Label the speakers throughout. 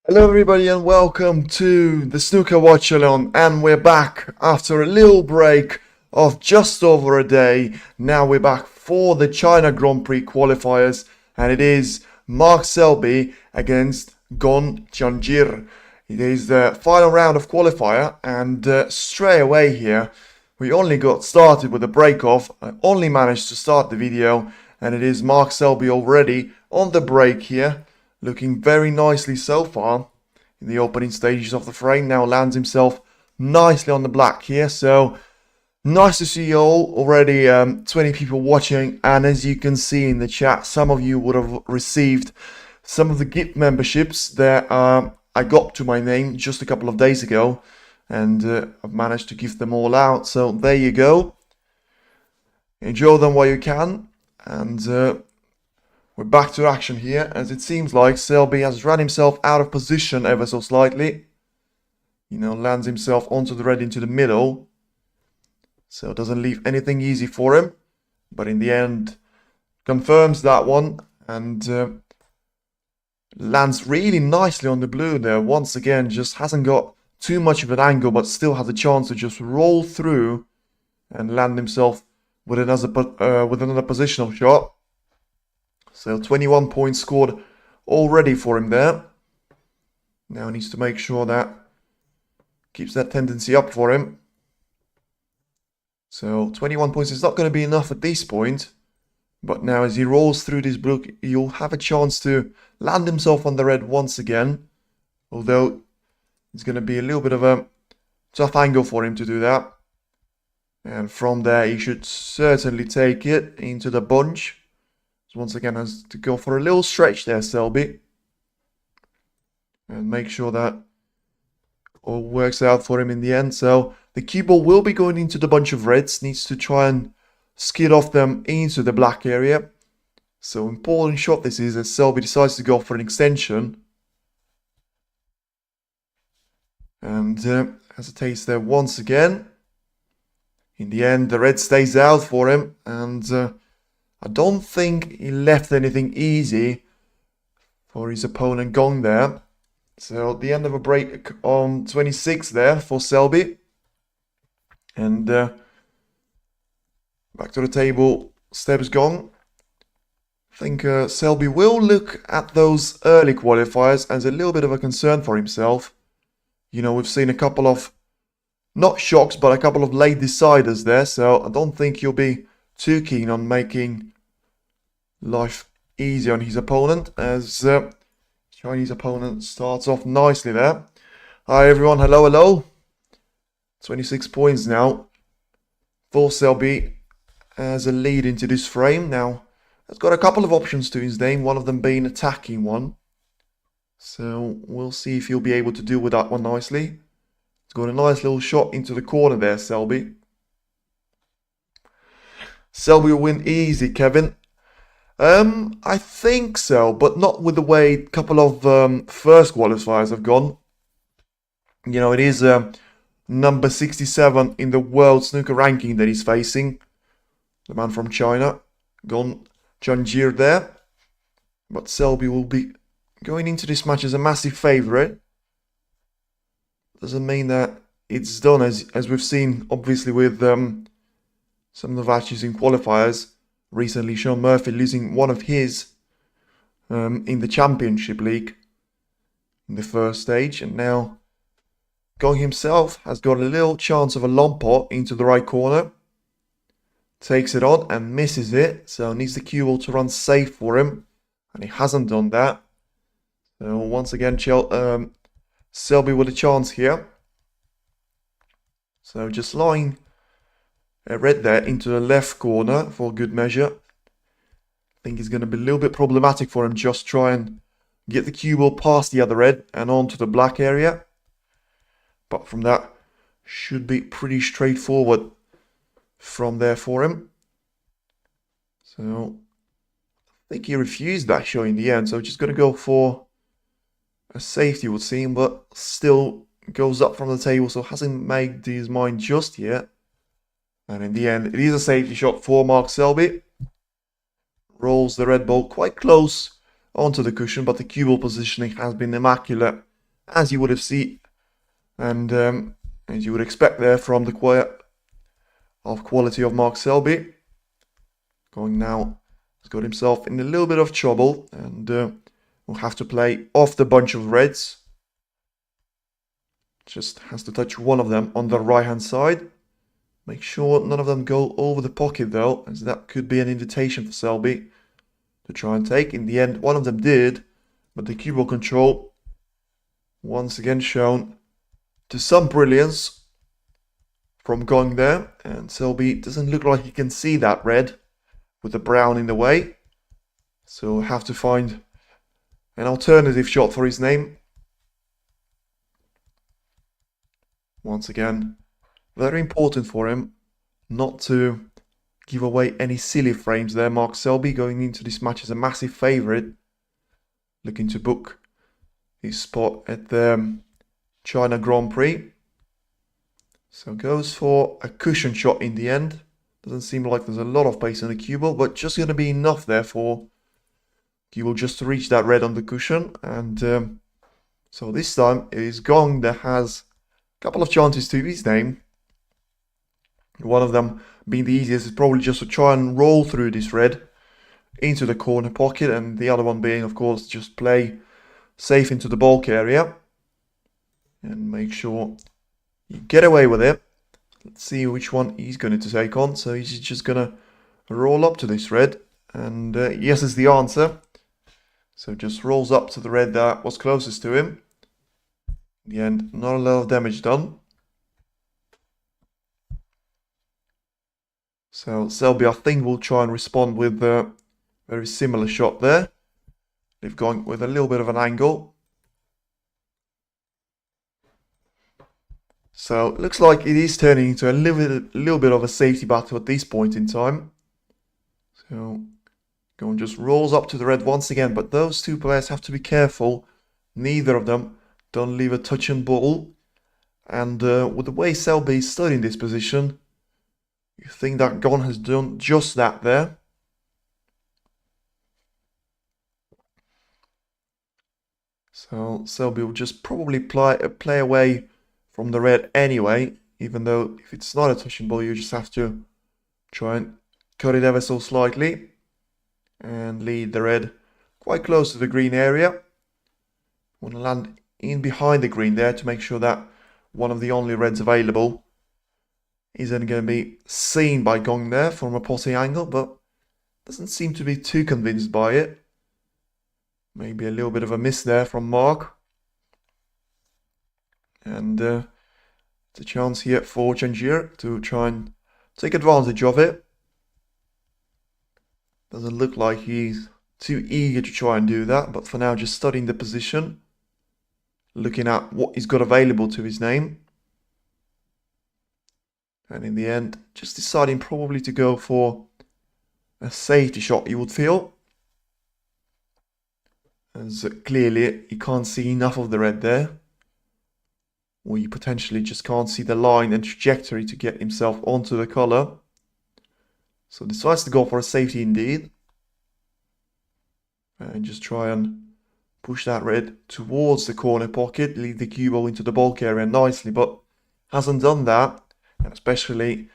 Speaker 1: Hello everybody and welcome to the Snooker Watchalong, and we're back after a little break of just over a day. Now we're back for the China Grand Prix qualifiers, and it is Mark Selby against Gong Chenzhi. It is the final round of qualifier, and straight away here we only got started with a break off. I only managed to start the video, and it is Mark Selby already on the break here. Looking very nicely so far in the opening stages of the frame. Now lands himself nicely on the black here. So nice to see you all. Already 20 people watching. And as you can see in the chat, some of you would have received some of the gift memberships that I got to my name just a couple of days ago. And I've managed to give them all out. So there you go. Enjoy them while you can. And we're back to action here, as it seems like Selby has run himself out of position ever so slightly. Lands himself onto the red into the middle. So it doesn't leave anything easy for him. But in the end, confirms that one and lands really nicely on the blue there. Once again, just hasn't got too much of an angle, but still has a chance to just roll through and land himself with another positional shot. So 21 points scored already for him there. Now he needs to make sure that keeps that tendency up for him. So 21 points is not going to be enough at this point. But now as he rolls through this blue, he'll have a chance to land himself on the red once again. Although it's going to be a little bit of a tough angle for him to do that. And from there he should certainly take it into the bunch. Once again has to go for a little stretch there, Selby. And make sure that all works out for him in the end. So the cue ball will be going into the bunch of reds. Needs to try and skid off them into the black area. So important shot this is, as Selby decides to go for an extension. And hesitates there once again. In the end, the red stays out for him. And I don't think he left anything easy for his opponent Gong there. So the end of a break on 26 there for Selby. And back to the table steps Gong. I think Selby will look at those early qualifiers as a little bit of a concern for himself. We've seen a couple of, not shocks, but a couple of late deciders there. So I don't think he'll be too keen on making life easy on his opponent, as Chinese opponent starts off nicely there. Hi everyone, hello. 26 points now for Selby as a lead into this frame. Now, has got a couple of options to his name, one of them being attacking one. So we'll see if he'll be able to deal with that one nicely. He's got a nice little shot into the corner there, Selby. Selby will win easy, Kevin. I think so, but not with the way a couple of first qualifiers have gone. It is number 67 in the world snooker ranking that he's facing. The man from China, Gong Chenzhi there. But Selby will be going into this match as a massive favourite. Doesn't mean that it's done, as we've seen, obviously, with some of the matches in qualifiers. Recently, Sean Murphy losing one of his in the Championship League in the first stage. And now Gong himself has got a little chance of a long pot into the right corner. Takes it on and misses it. So needs the cue ball to run safe for him. And he hasn't done that. So once again, Selby with a chance here. So just lying red there into the left corner for good measure. I think it's going to be a little bit problematic for him. Just try and get the cue ball past the other red and onto the black area. But from that, should be pretty straightforward from there for him. So I think he refused that shot in the end. So just going to go for a safety, would seem, but still goes up from the table. So hasn't made his mind just yet. And in the end, it is a safety shot for Mark Selby. Rolls the red ball quite close onto the cushion, but the cue ball positioning has been immaculate as you would have seen, and as you would expect there from the quality of Mark Selby. Gong now has got himself in a little bit of trouble, and will have to play off the bunch of reds. Just has to touch one of them on the right hand side. Make sure none of them go over the pocket though, as that could be an invitation for Selby to try and take. In the end, one of them did, but the cue ball control once again shown to some brilliance from Gong there, and Selby doesn't look like he can see that red with the brown in the way, so have to find an alternative shot for his name. Once again, very important for him not to give away any silly frames there. Mark Selby going into this match as a massive favourite, looking to book his spot at the China Grand Prix. So goes for a cushion shot in the end. Doesn't seem like there's a lot of pace on the cue ball, but just going to be enough there for cue ball just to reach that red on the cushion. And so this time it is Gong that has a couple of chances to his name. One of them being the easiest is probably just to try and roll through this red into the corner pocket, and the other one being, of course, just play safe into the bulk area and make sure you get away with it. Let's see which one he's going to take on. So he's just going to roll up to this red, and yes is the answer. So just rolls up to the red that was closest to him. In the end, not a lot of damage done. So Selby, I think, will try and respond with a very similar shot there. They've gone with a little bit of an angle. So it looks like it is turning into a little bit of a safety battle at this point in time. So Gong just rolls up to the red once again, but those two players have to be careful. Neither of them don't leave a touch and ball. And with the way Selby stood in this position, you think that Gong has done just that there. So Selby will just probably play away from the red anyway, even though if it's not a touching ball, you just have to try and cut it ever so slightly and lead the red quite close to the green area. Want to land in behind the green there to make sure that one of the only reds available isn't going to be seen by Gong there from a potting angle, but doesn't seem to be too convinced by it. Maybe a little bit of a miss there from Mark. And it's a chance here for Chenzhi to try and take advantage of it. Doesn't look like he's too eager to try and do that, but for now just studying the position, looking at what he's got available to his name. And in the end, just deciding probably to go for a safety shot, you would feel. As clearly he can't see enough of the red there. Or you potentially just can't see the line and trajectory to get himself onto the colour. So decides to go for a safety indeed. And just try and push that red towards the corner pocket, lead the cue ball into the bulk area nicely, but hasn't done that. And especially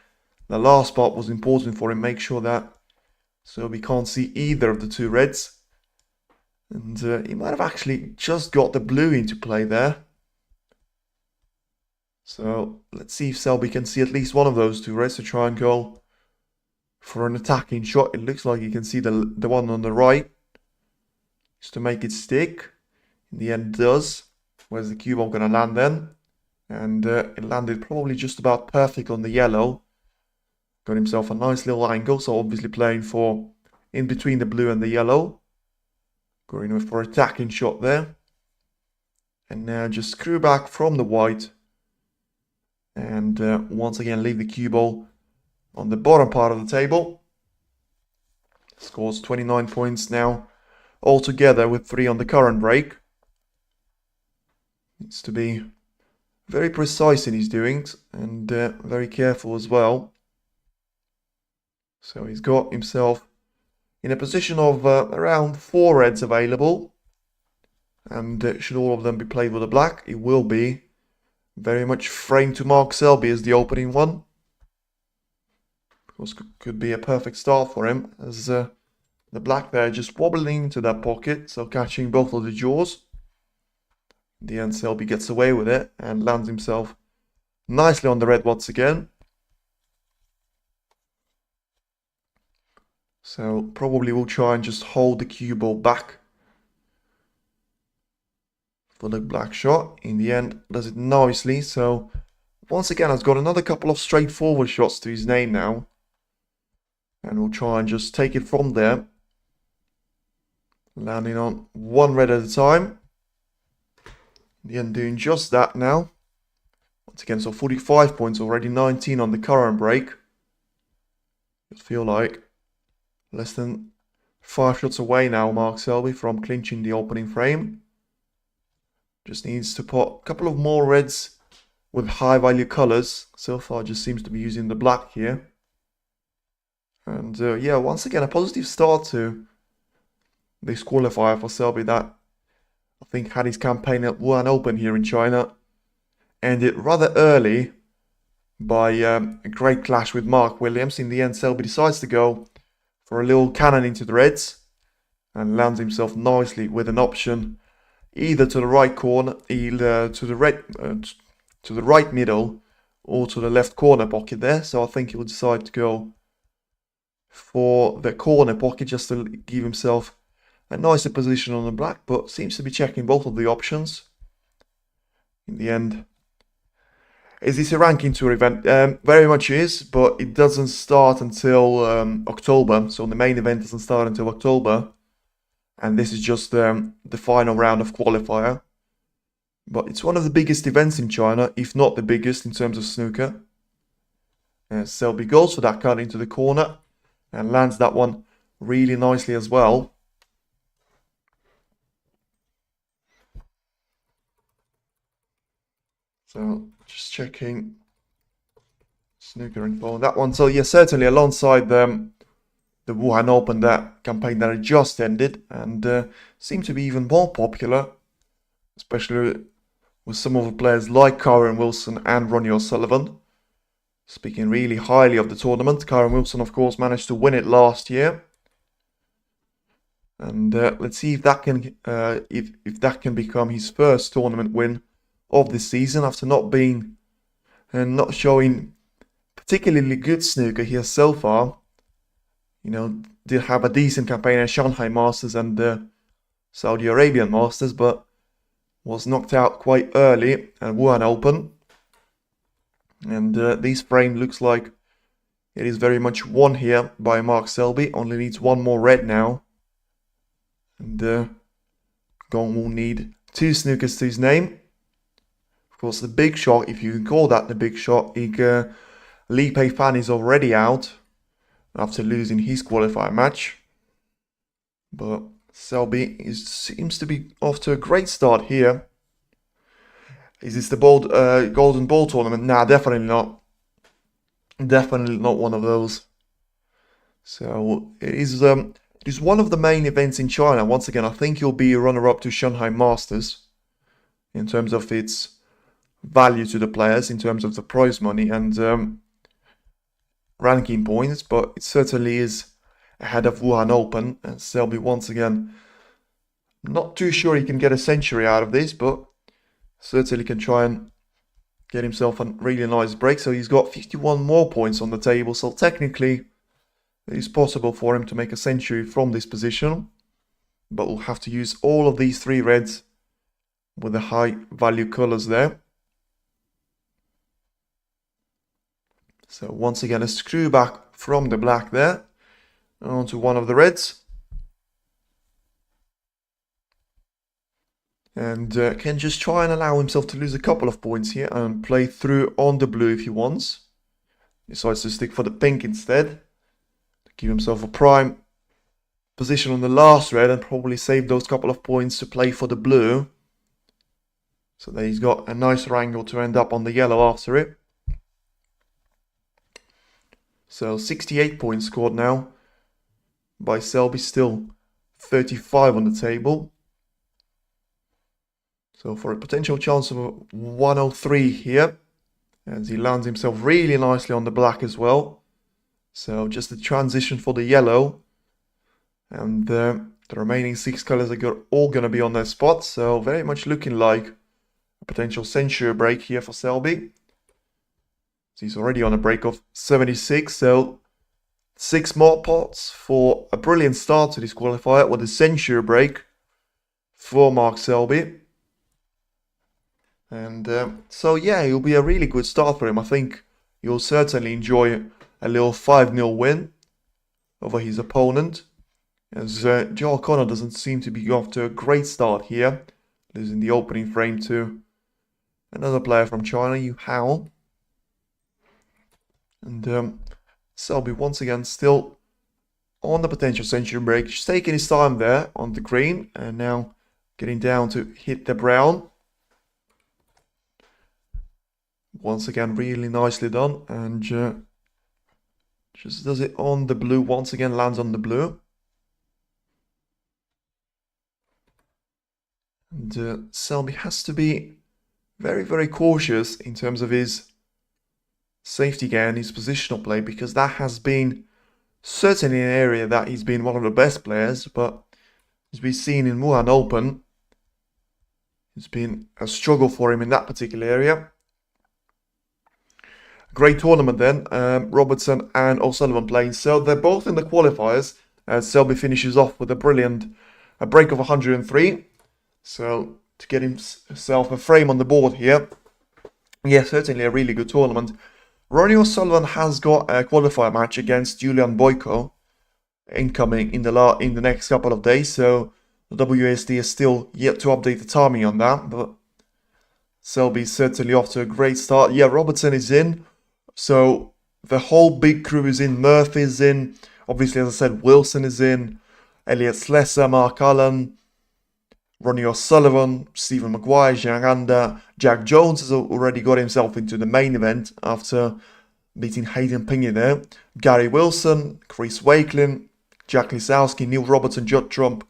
Speaker 1: the last part was important for him, make sure that Selby can't see either of the two reds. And he might have actually just got the blue into play there. So let's see if Selby can see at least one of those two reds to try and go for an attacking shot. It looks like you can see the one on the right, just to make it stick. In the end it does. Where's the cue ball going to land then? And it landed probably just about perfect on the yellow. Got himself a nice little angle, so obviously playing for in between the blue and the yellow. Going with for attacking shot there. And now just screw back from the white. And once again leave the cue ball on the bottom part of the table. Scores 29 points now altogether with 3 on the current break. Needs to be very precise in his doings and very careful as well. So he's got himself in a position of around 4 reds available. And should all of them be played with a black, it will be very much framed to Mark Selby as the opening one. Of course, could be a perfect start for him, as the black there just wobbling into that pocket, so catching both of the jaws. In the end, Selby gets away with it and lands himself nicely on the red once again. So probably we'll try and just hold the cue ball back for the black shot. In the end, does it nicely. So once again, has got another couple of straightforward shots to his name now. And we'll try and just take it from there. Landing on one red at a time. In the end, doing just that now. Once again, so 45 points already, 19 on the current break. I feel like less than 5 shots away now, Mark Selby, from clinching the opening frame. Just needs to put a couple of more reds with high value colors. So far just seems to be using the black here. And yeah, once again, a positive start to this qualifier for Selby that I think had his campaign at Xi'An Open here in China. Ended rather early by a great clash with Mark Williams. In the end, Selby decides to go for a little cannon into the reds and lands himself nicely with an option either to the right corner, either to the right middle, or to the left corner pocket there. So I think he will decide to go for the corner pocket just to give himself a nicer position on the black, but seems to be checking both of the options. In the end, is this a ranking tour event? Very much is, but it doesn't start until October. So the main event doesn't start until October. And this is just the final round of qualifier. But it's one of the biggest events in China, if not the biggest in terms of snooker. Selby goes for that cut into the corner and lands that one really nicely as well. So just checking snooker info on that one. So yeah, certainly alongside the Xi'An Open, that campaign that had just ended, and seemed to be even more popular, especially with some of the players like Kyron Wilson and Ronnie O'Sullivan speaking really highly of the tournament. Kyron Wilson, of course, managed to win it last year, and let's see if that can if that can become his first tournament win of the season after not being and not showing particularly good snooker here so far. You know, did have a decent campaign at Shanghai Masters and the Saudi Arabian Masters, but was knocked out quite early at Xi'An Open. And this frame looks like it is very much won here by Mark Selby. Only needs one more red now. And Gong will need 2 snookers to his name. Of course, the big shot, if you can call that the big shot, Li Pei-Fan is already out after losing his qualifier match. But Selby seems to be off to a great start here. Is this the Golden Ball tournament? Nah, definitely not. Definitely not one of those. So it is one of the main events in China. Once again, I think he'll be a runner-up to Shanghai Masters in terms of its value to the players, in terms of the prize money and ranking points, but it certainly is ahead of Xi'An Open. And Selby, once again, not too sure he can get a century out of this, but certainly can try and get himself a really nice break. So he's got 51 more points on the table, so technically it is possible for him to make a century from this position, but we'll have to use all of these 3 reds with the high value colors there. So once again, a screw back from the black there onto one of the reds. And can just try and allow himself to lose a couple of points here and play through on the blue if he wants. Decides to stick for the pink instead. To give himself a prime position on the last red and probably save those couple of points to play for the blue. So that he's got a nicer angle to end up on the yellow after it. So 68 points scored now by Selby, still 35 on the table. So for a potential chance of 103 here, as he lands himself really nicely on the black as well. So just the transition for the yellow. And the remaining 6 colors are all going to be on their spot. So very much looking like a potential century break here for Selby. So he's already on a break of 76. So 6 more pots for a brilliant start to this qualifier with a century break for Mark Selby. And so yeah, it'll be a really good start for him. I think you'll certainly enjoy a little 5-0 win over his opponent, as Joe O'Connor doesn't seem to be off to a great start here, losing the opening frame to another player from China, Yu Hao. And Selby once again still on the potential century break, just taking his time there on the green, and now getting down to hit the brown. Once again, really nicely done, and just does it on the blue. Once again, lands on the blue. And Selby has to be very, very cautious in terms of his safety gear and his positional play, because that has been certainly an area that he's been one of the best players, but as we've seen in Wuhan Open, it's been a struggle for him in that particular area. Great tournament then, Robertson and O'Sullivan playing. So they're both in the qualifiers, as Selby finishes off with a break of 103. So to get himself a frame on the board here, yeah, certainly a really good tournament. Ronnie O'Sullivan has got a qualifier match against Julian Boyko incoming in the next couple of days. So the WSD is still yet to update the timing on that, but Selby's certainly off to a great start. Yeah, Robertson is in. So the whole big crew is in. Murphy's in. Obviously, as I said, Wilson is in. Elliot Slessor, Mark Allen, Ronnie O'Sullivan, Stephen Maguire, Xi'An. Jack Jones has already got himself into the main event after beating Hayden Pingy there. Gary Wilson, Chris Wakelin, Jack Lisowski, Neil Robertson, Judd Trump.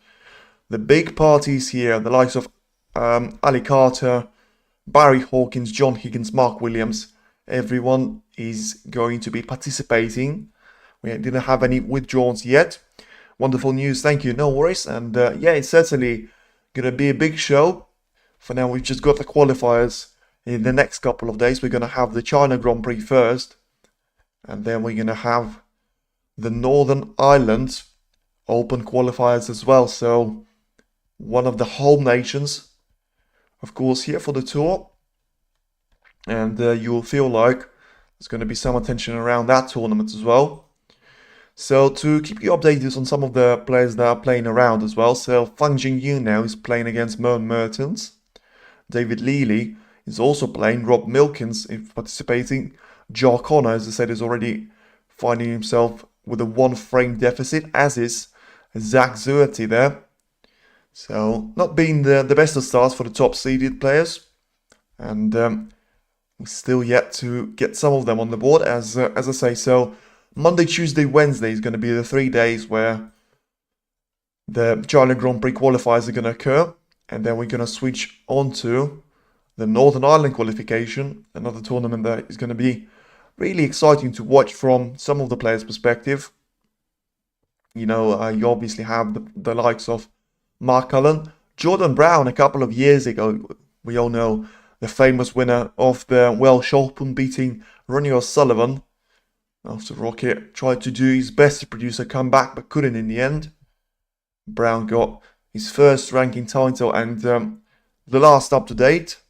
Speaker 1: The big parties here, the likes of Ali Carter, Barry Hawkins, John Higgins, Mark Williams. Everyone is going to be participating. We didn't have any withdrawals yet. Wonderful news, thank you, no worries. And yeah, it's certainly going to be a big show. For now, we've just got the qualifiers in the next couple of days. We're going to have the China Grand Prix first, and then we're going to have the Northern Ireland Open qualifiers as well. So one of the home nations, of course, here for the tour. And you'll feel like there's going to be some attention around that tournament as well. So to keep you updated on some of the players that are playing around as well. So Fang Jingyu now is playing against Mern Mertens. David Leely is also playing. Rob Milkins is participating. Joe O'Connor, as I said, is already finding himself with a 1-frame deficit, as is Zach Zuerti there. So not being the best of starts for the top seeded players. And we're still yet to get some of them on the board, as I say. So Monday, Tuesday, Wednesday is going to be the 3 days where the China Grand Prix qualifiers are going to occur. And then we're going to switch on to the Northern Ireland qualification, another tournament that is going to be really exciting to watch from some of the players' perspective. You know, you obviously have the likes of Mark Cullen, Jordan Brown a couple of years ago. We all know the famous winner of the Welsh Open, beating Ronnie O'Sullivan after Rocket tried to do his best to produce a comeback but couldn't in the end. Brown got his first ranking title and the last up to date.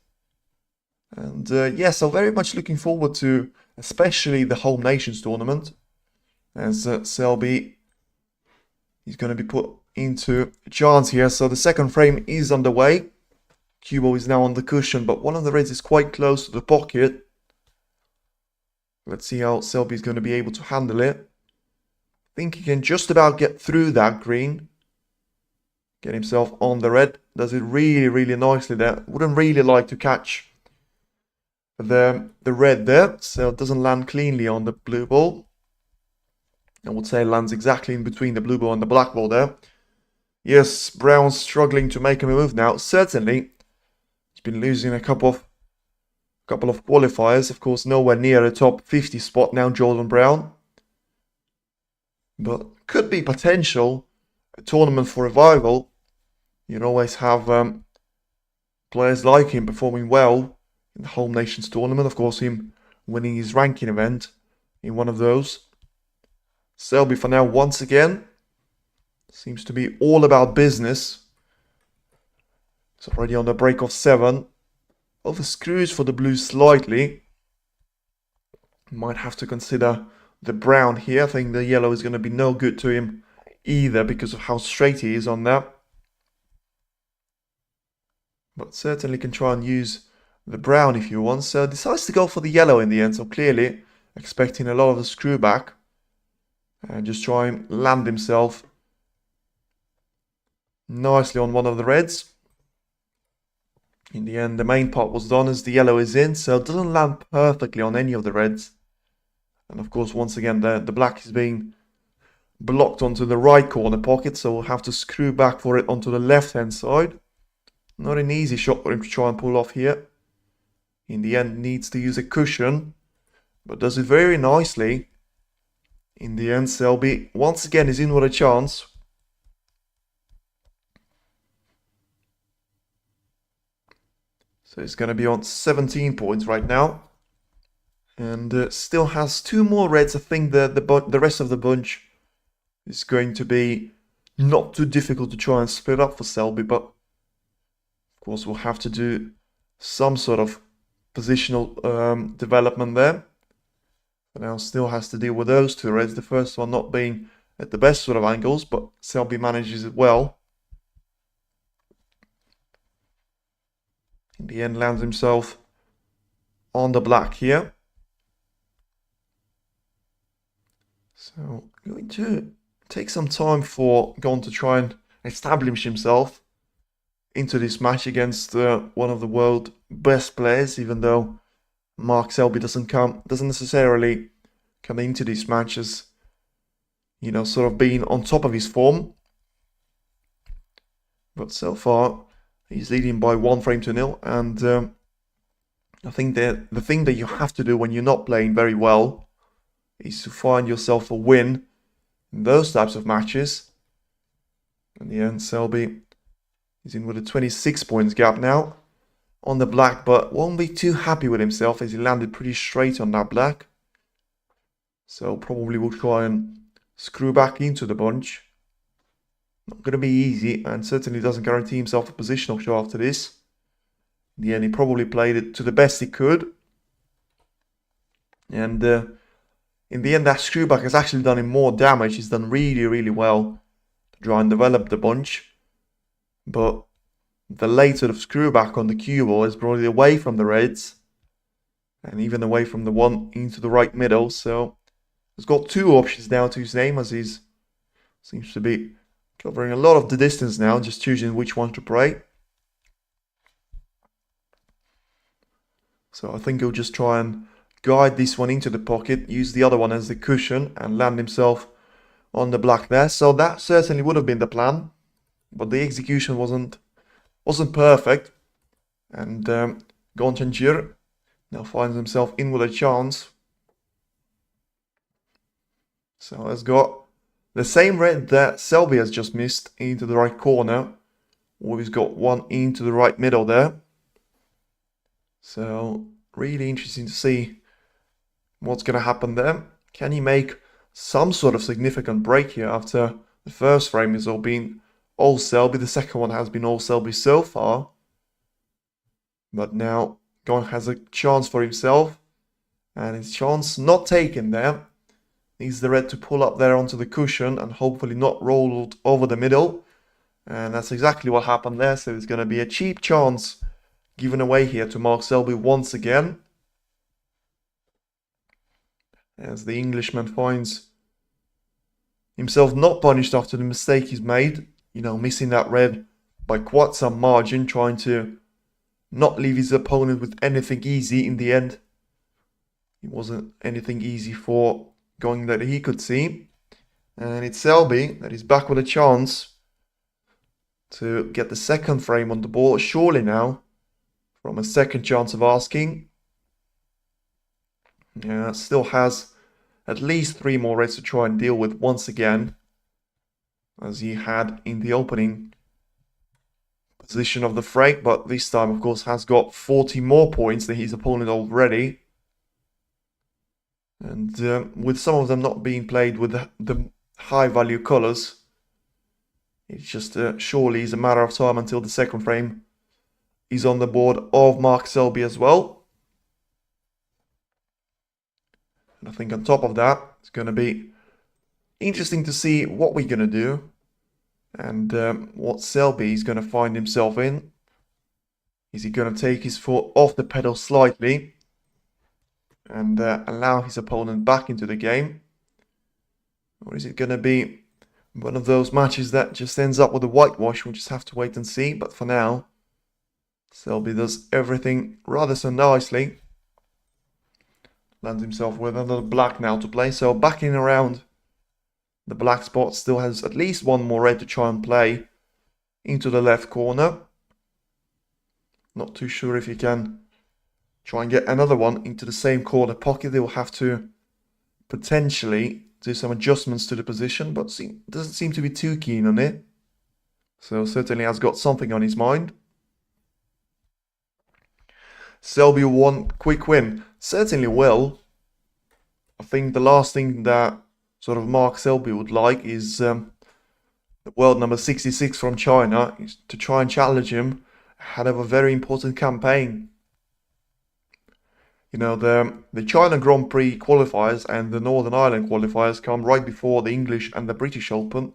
Speaker 1: And yeah, so very much looking forward to especially the Home Nations tournament, as Selby is going to be put into a chance here. So the second frame is underway. Cubo is now on the cushion, but one of the reds is quite close to the pocket. Let's see how Selby is going to be able to handle it. I think he can just about get through that green. Get himself on the red. Does it really, really nicely there. Wouldn't really like to catch the red there, so it doesn't land cleanly on the blue ball. I would say it lands exactly in between the blue ball and the black ball there. Yes, Brown's struggling to make a move now. Certainly been losing a couple of qualifiers. Of course, nowhere near the top 50 spot now, Jordan Brown. But could be potential a tournament for revival. You'd always have players like him performing well in the Home Nations tournament. Of course, him winning his ranking event in one of those. Selby for now, once again, seems to be all about business. It's already on the break of 7. Over screws for the Blues slightly. Might have to consider the brown here. I think the yellow is going to be no good to him either because of how straight he is on that. But certainly can try and use the brown if you want. So decides to go for the yellow in the end. So clearly expecting a lot of the screw back. And just try and land himself nicely on one of the reds. In the end, the main part was done as the yellow is in, so it doesn't land perfectly on any of the reds. And of course, once again, the black is being blocked onto the right corner pocket, so we'll have to screw back for it onto the left-hand side. Not an easy shot for him to try and pull off here. In the end, needs to use a cushion, but does it very nicely. In the end, Selby once again is in with a chance. So he's going to be on 17 points right now. And still has 2 more reds. I think the rest of the bunch is going to be not too difficult to try and split up for Selby. But of course we'll have to do some sort of positional development there. But now still has to deal with those 2 reds. The first one not being at the best sort of angles, but Selby manages it well. In the end, lands himself on the black here. So, going to take some time for Gong to try and establish himself into this match against one of the world's best players, even though Mark Selby doesn't necessarily come into these matches, you know, sort of being on top of his form. But so far, he's leading by 1 frame to 0, and I think that the thing that you have to do when you're not playing very well is to find yourself a win in those types of matches. In the end, Selby is in with a 26 points gap now on the black, but won't be too happy with himself as he landed pretty straight on that black. So probably will try and screw back into the bunch. Not going to be easy, and certainly doesn't guarantee himself a positional show after this. In the end, he probably played it to the best he could. And in the end, that screw back has actually done him more damage. He's done really, really well to try and develop the bunch. But the late sort of screw back on the cue ball has brought it away from the reds. And even away from the one into the right middle. So he's got 2 options now to his name, as he seems to be covering a lot of the distance now, just choosing which one to play. So I think he'll just try and guide this one into the pocket, use the other one as the cushion, and land himself on the black there. So that certainly would have been the plan, but the execution wasn't perfect. And Gong Chenzhi now finds himself in with a chance. So has got the same red that Selby has just missed into the right corner. We've got one into the right middle there. So really interesting to see what's going to happen there. Can he make some sort of significant break here after the first frame has all been all Selby? The second one has been all Selby so far. But now Gong has a chance for himself. And his chance not taken there. Needs the red to pull up there onto the cushion and hopefully not roll over the middle. And that's exactly what happened there. So it's going to be a cheap chance given away here to Mark Selby once again. As the Englishman finds himself not punished after the mistake he's made. You know, missing that red by quite some margin. Trying to not leave his opponent with anything easy in the end. It wasn't anything easy for Gong that he could see. And it's Selby that is back with a chance to get the second frame on the board. Surely now from a second chance of asking. Yeah, still has at least 3 more reds to try and deal with once again, as he had in the opening position of the fray, but this time, of course, has got 40 more points than his opponent already. And with some of them not being played with the high-value colours, it's just surely is a matter of time until the second frame is on the board of Mark Selby as well. And I think on top of that, it's going to be interesting to see what we're going to do and what Selby is going to find himself in. Is he going to take his foot off the pedal slightly and allow his opponent back into the game? Or is it going to be one of those matches that just ends up with a whitewash? We'll just have to wait and see. But for now, Selby does everything rather so nicely. Lands himself with another black now to play. So backing around the black spot, still has at least 1 more red to try and play into the left corner. Not too sure if he can try and get another one into the same corner pocket. They will have to potentially do some adjustments to the position, but doesn't seem to be too keen on it. So certainly has got something on his mind. Selby won quick win. Certainly will. I think the last thing that sort of Mark Selby would like is the world number 66 from China is to try and challenge him ahead of a very important campaign. You know, the China Grand Prix qualifiers and the Northern Ireland qualifiers come right before the English and the British Open.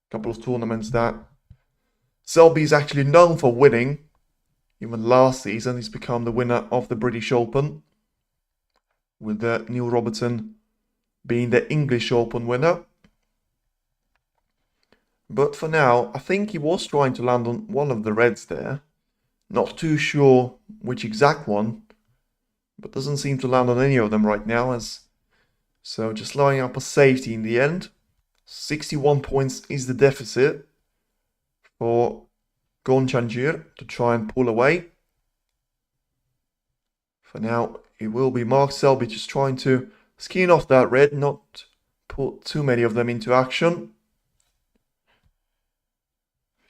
Speaker 1: A couple of tournaments that Selby is actually known for winning. Even last season, he's become the winner of the British Open, with Neil Robertson being the English Open winner. But for now, I think he was trying to land on one of the reds there. Not too sure which exact one, but doesn't seem to land on any of them right now. So just lining up a safety in the end. 61 points is the deficit for Gong to try and pull away. For now, it will be Mark Selby just trying to skin off that red, not put too many of them into action.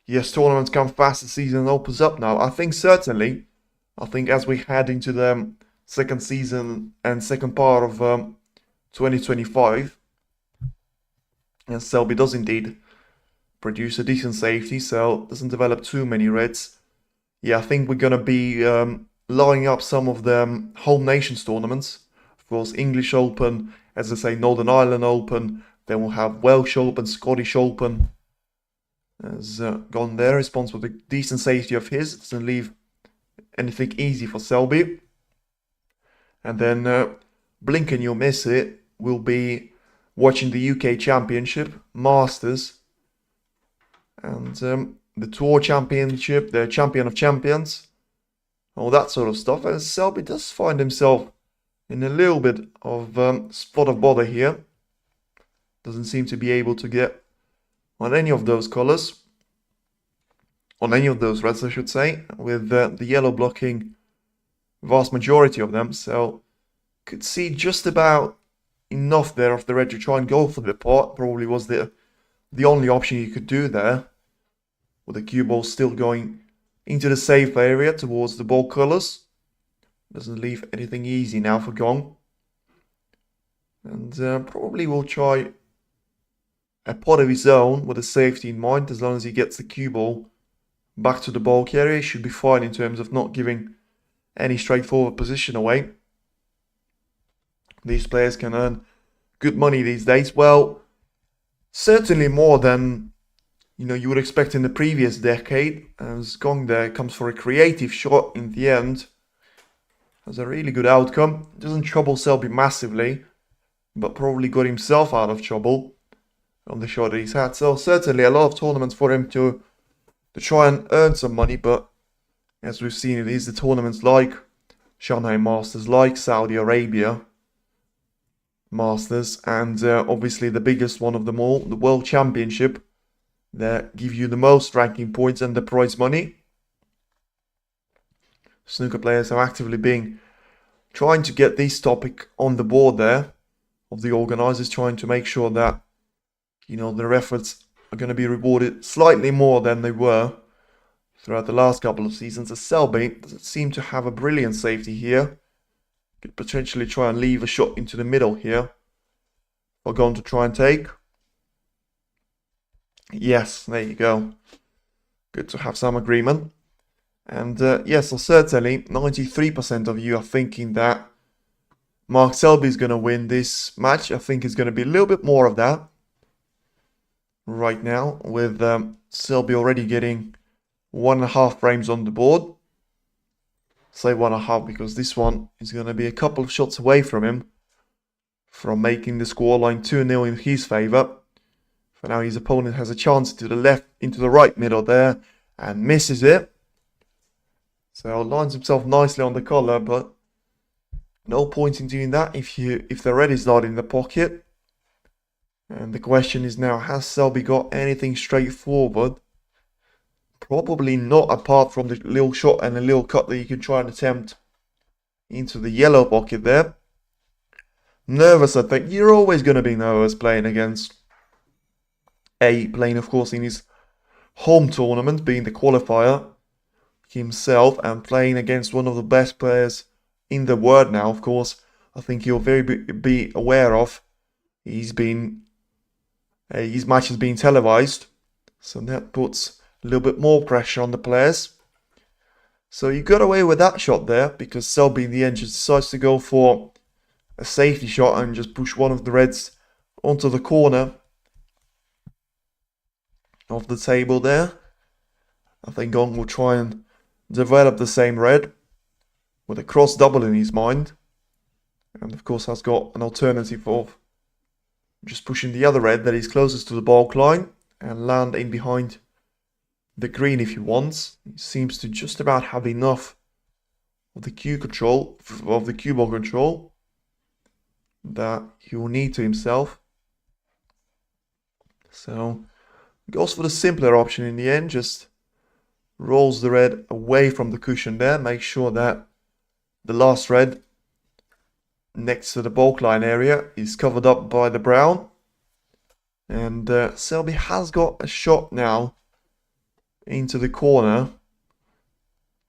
Speaker 1: Yes, tournaments come fast, the season opens up now. I think certainly, as we head into the second season and second part of 2025, and Selby does indeed produce a decent safety, so doesn't develop too many reds. Yeah, I think we're going to be lining up some of the home nations tournaments. Of course, English Open, as I say, Northern Ireland Open. Then we'll have Welsh Open, Scottish Open. Has gone there, responds with a decent safety of his. Doesn't leave anything easy for Selby. And then blink and you'll miss it. We'll be watching the UK Championship, Masters, and the Tour Championship, the Champion of Champions, all that sort of stuff. As Selby does find himself in a little bit of spot of bother here. Doesn't seem to be able to get on any of those colours. On any of those reds, I should say, with the yellow blocking vast majority of them. So could see just about enough there of the red to try and go for the pot. Probably was the only option you could do there, with the cue ball still going into the safe area towards the ball colours. Doesn't leave anything easy now for Gong. And probably will try a pot of his own with a safety in mind. As long as he gets the cue ball back to the ball carrier, he should be fine in terms of not giving any straightforward position away. These players can earn good money these days. Well, certainly more than you would expect in the previous decade, as Gong there comes for a creative shot in the end. Has a really good outcome. Doesn't trouble Selby massively, but probably got himself out of trouble on the shot that he's had. So certainly a lot of tournaments for him to try and earn some money, but as we've seen, it is the tournaments like Shanghai Masters, like Saudi Arabia Masters, and obviously the biggest one of them all, the World Championship, that give you the most ranking points and the prize money. snooker players are actively trying to get this topic on the board there, of the organizers trying to make sure that, their efforts are going to be rewarded slightly more than they were throughout the last couple of seasons. As Selby doesn't seem to have a brilliant safety here. Could potentially try and leave a shot into the middle here for Gong to try and take. Yes, there you go. Good to have some agreement. And yes, so certainly 93% of you are thinking that Mark Selby is going to win this match. I think it's going to be a little bit more of that right now, with Selby already getting 1.5 frames on the board. Say 1.5 because this one is going to be a couple of shots away from him from making the scoreline 2-0 in his favour. For now, his opponent has a chance to the left, into the right middle there, and misses it. So lines himself nicely on the collar, but no point in doing that if the red is not in the pocket. And the question is now, has Selby got anything straightforward? Probably not, apart from the little shot and a little cut that you can try and attempt into the yellow pocket there. Nervous, I think. You're always going to be nervous playing against playing, of course, in his home tournament, being the qualifier himself, and playing against one of the best players in the world now, of course. I think you'll be aware of. His match has been televised, so that puts a little bit more pressure on the players. So you got away with that shot there, because Selby in the end just decides to go for a safety shot and just push one of the reds onto the corner of the table there. I think Gong will try and develop the same red with a cross double in his mind, and of course has got an alternative of just pushing the other red that is closest to the bulk line and land in behind the green if he wants. He seems to just about have enough of the cue control, of the cue ball control, that he will need to himself. So goes for the simpler option in the end, just rolls the red away from the cushion there, make sure that the last red next to the bulk line area is covered up by the brown. And Selby has got a shot now into the corner,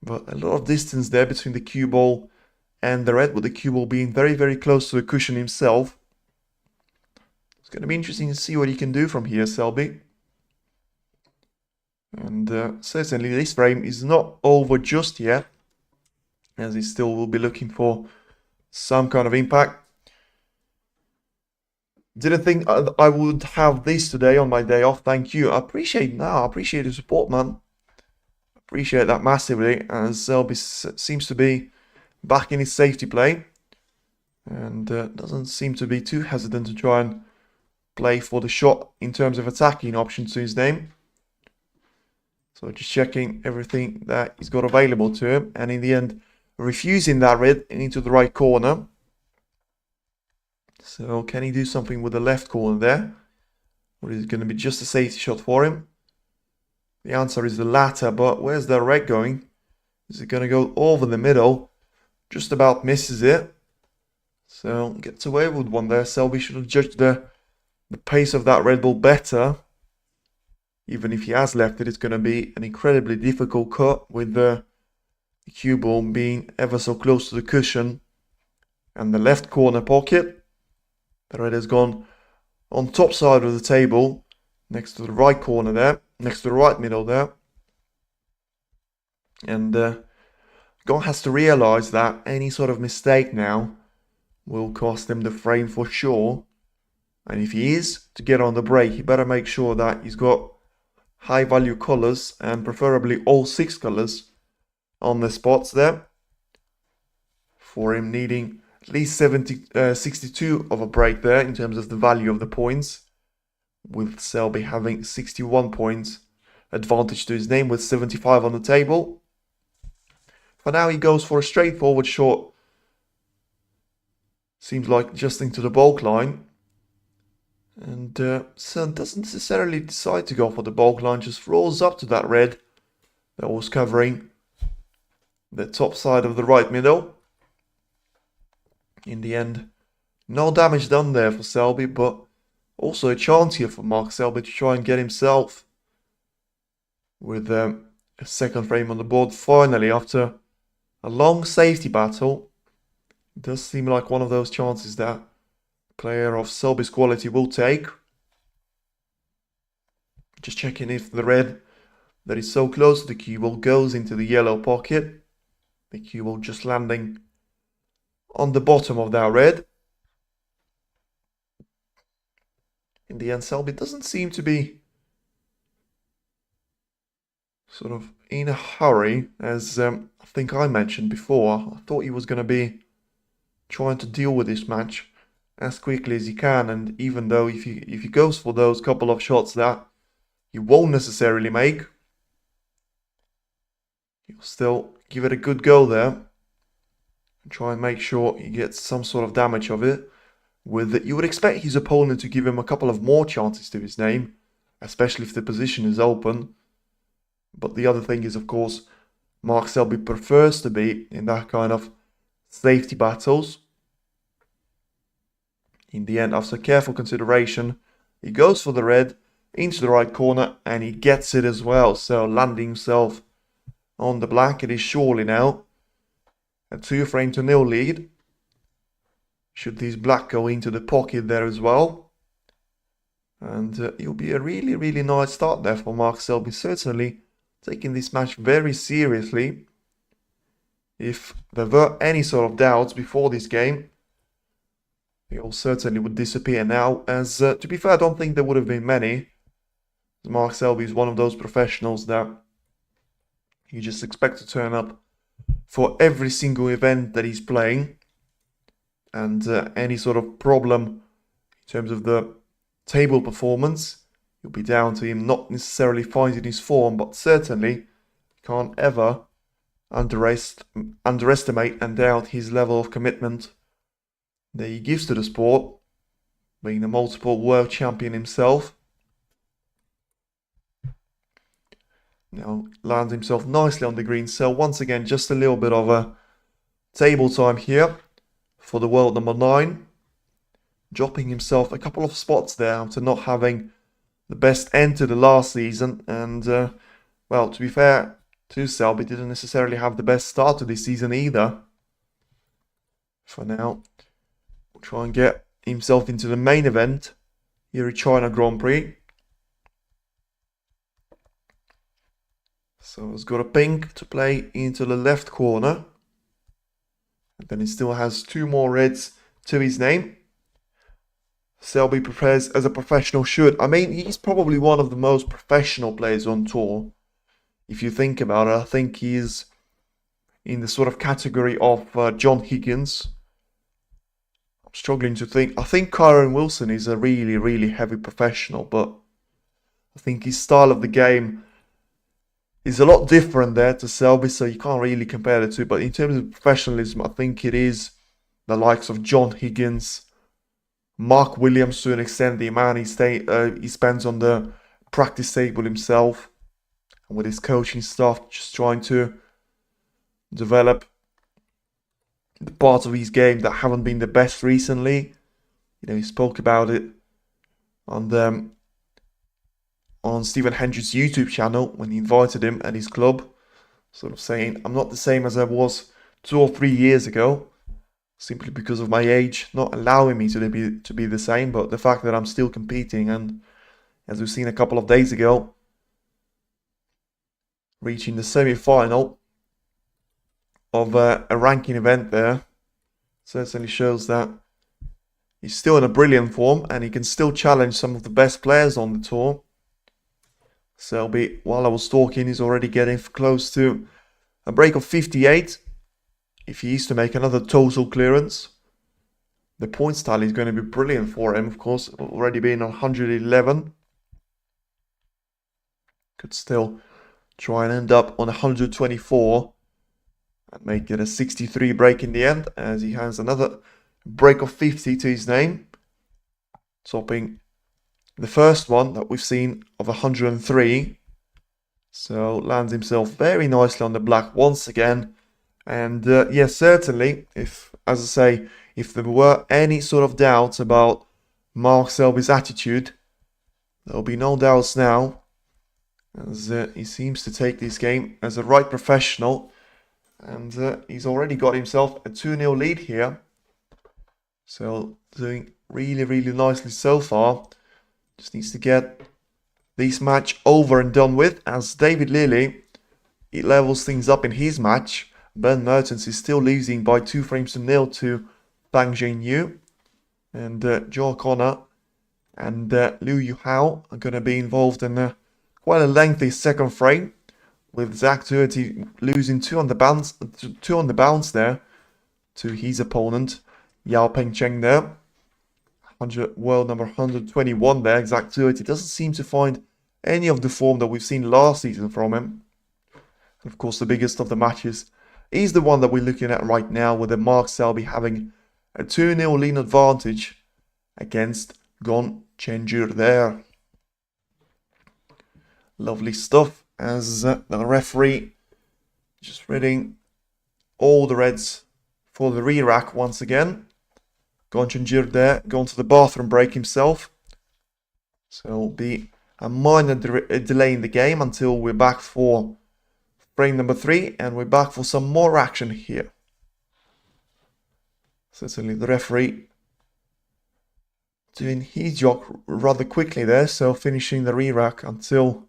Speaker 1: but a lot of distance there between the cue ball and the red, with the cue ball being very, very close to the cushion himself. It's going to be interesting to see what he can do from here, Selby. And certainly this frame is not over just yet, as he still will be looking for some kind of impact. Didn't think I would have this today on my day off. Thank you. I appreciate the support, man. Appreciate that massively, as Selby seems to be back in his safety play, and doesn't seem to be too hesitant to try and play for the shot in terms of attacking options to his name. So just checking everything that he's got available to him, and in the end refusing that red into the right corner. So can he do something with the left corner there? Or is it going to be just a safety shot for him? The answer is the latter, but where's the red going? Is it going to go over the middle? Just about misses it. So gets away with one there. Selby should have judged the pace of that red ball better. Even if he has left it, it's going to be an incredibly difficult cut, with the cue ball being ever so close to the cushion and the left corner pocket. The red has gone on top side of the table, next to the right corner there, next to the right middle there. And Gong has to realize that any sort of mistake now will cost him the frame for sure. And if he is to get on the break, he better make sure that he's got high value colors, and preferably all 6 colors on the spots there, for him needing at least 62 of a break there in terms of the value of the points, with Selby having 61 points advantage to his name with 75 on the table. For now he goes for a straightforward shot, seems like just into the bulk line, and so doesn't necessarily decide to go for the bulk line, just rolls up to that red that was covering the top side of the right middle. In the end, no damage done there for Selby, but also a chance here for Mark Selby to try and get himself with a second frame on the board finally after a long safety battle. It does seem like one of those chances that a player of Selby's quality will take. Just checking if the red that is so close to the cue ball goes into the yellow pocket. The cue ball just landing on the bottom of that red. In the end, Selby doesn't seem to be sort of in a hurry, as I think I mentioned before. I thought he was going to be trying to deal with this match as quickly as he can, and even though if he goes for those couple of shots that he won't necessarily make, he'll still give it a good go there and try and make sure he gets some sort of damage of it. With it, you would expect his opponent to give him a couple of more chances to his name, especially if the position is open. But the other thing is, of course, Mark Selby prefers to be in that kind of safety battles. In the end, after careful consideration, he goes for the red into the right corner and he gets it as well. So landing himself on the black, it is surely now a 2-frame-0 lead. Should these black go into the pocket there as well. And it'll be a really, really nice start there for Mark Selby. Certainly taking this match very seriously. If there were any sort of doubts before this game, they all certainly would disappear now. As to be fair, I don't think there would have been many. Mark Selby is one of those professionals that you just expect to turn up for every single event that he's playing. And any sort of problem in terms of the table performance, it'll be down to him not necessarily finding his form, but certainly can't ever underestimate and doubt his level of commitment that he gives to the sport, being the multiple world champion himself. Now lands himself nicely on the green, so once again just a little bit of a table time here for the world number 9, dropping himself a couple of spots there after not having the best end to the last season. And well, to be fair to Selby, didn't necessarily have the best start to this season either. For now, we'll try and get himself into the main event here at China Grand Prix. So he's got a pink to play into the left corner. And then he still has 2 more reds to his name. Selby prepares as a professional should. I mean, he's probably one of the most professional players on tour. If you think about it, I think he's in the sort of category of John Higgins. I'm struggling to think. I think Kyron Wilson is a really, really heavy professional, but I think his style of the game is a lot different there to Selby, so you can't really compare the two. But in terms of professionalism, I think it is the likes of John Higgins, Mark Williams to an extent, the amount he spends on the practice table himself, and with his coaching staff just trying to develop the parts of his game that haven't been the best recently. You know, he spoke about it on Stephen Hendry's YouTube channel when he invited him at his club, sort of saying, I'm not the same as I was 2 or 3 years ago, simply because of my age not allowing me to be the same, but the fact that I'm still competing, and as we've seen a couple of days ago, reaching the semi-final of a ranking event there, certainly shows that he's still in a brilliant form and he can still challenge some of the best players on the tour. Selby, while I was talking, is already getting close to a break of 58. If he is to make another total clearance, the points tally is going to be brilliant for him, of course, already being on 111. Could still try and end up on 124 and make it a 63 break in the end, as he has another break of 50 to his name, topping the first one that we've seen of 103. So lands himself very nicely on the black once again. And yes, certainly, if, as I say, if there were any sort of doubts about Mark Selby's attitude, there'll be no doubts now, as he seems to take this game as a right professional, and he's already got himself a 2-0 lead here. So doing really, really nicely so far. Just needs to get this match over and done with, as David Lilly, it levels things up in his match. Ben Mertens is still losing by 2 frames to nil to Bang Jianyu. And Joe Connor and Liu Yuhao are going to be involved in quite a lengthy second frame, with Zach Doherty losing 2 on the bounce there to his opponent, Yao Pengcheng there. World number 121 there, Zach Doherty doesn't seem to find any of the form that we've seen last season from him. And of course, the biggest of the matches is the one that we're looking at right now, with the Mark Selby having a 2-0 lead advantage against Gong Chenzhi there. Lovely stuff, as the referee just reading all the reds for the re-rack once again. Gong Chenzhi there, going to the bathroom break himself. So it'll be a minor delay in the game until we're back for frame number 3, and we're back for some more action here. Certainly the referee doing his job rather quickly there, so finishing the re-rack until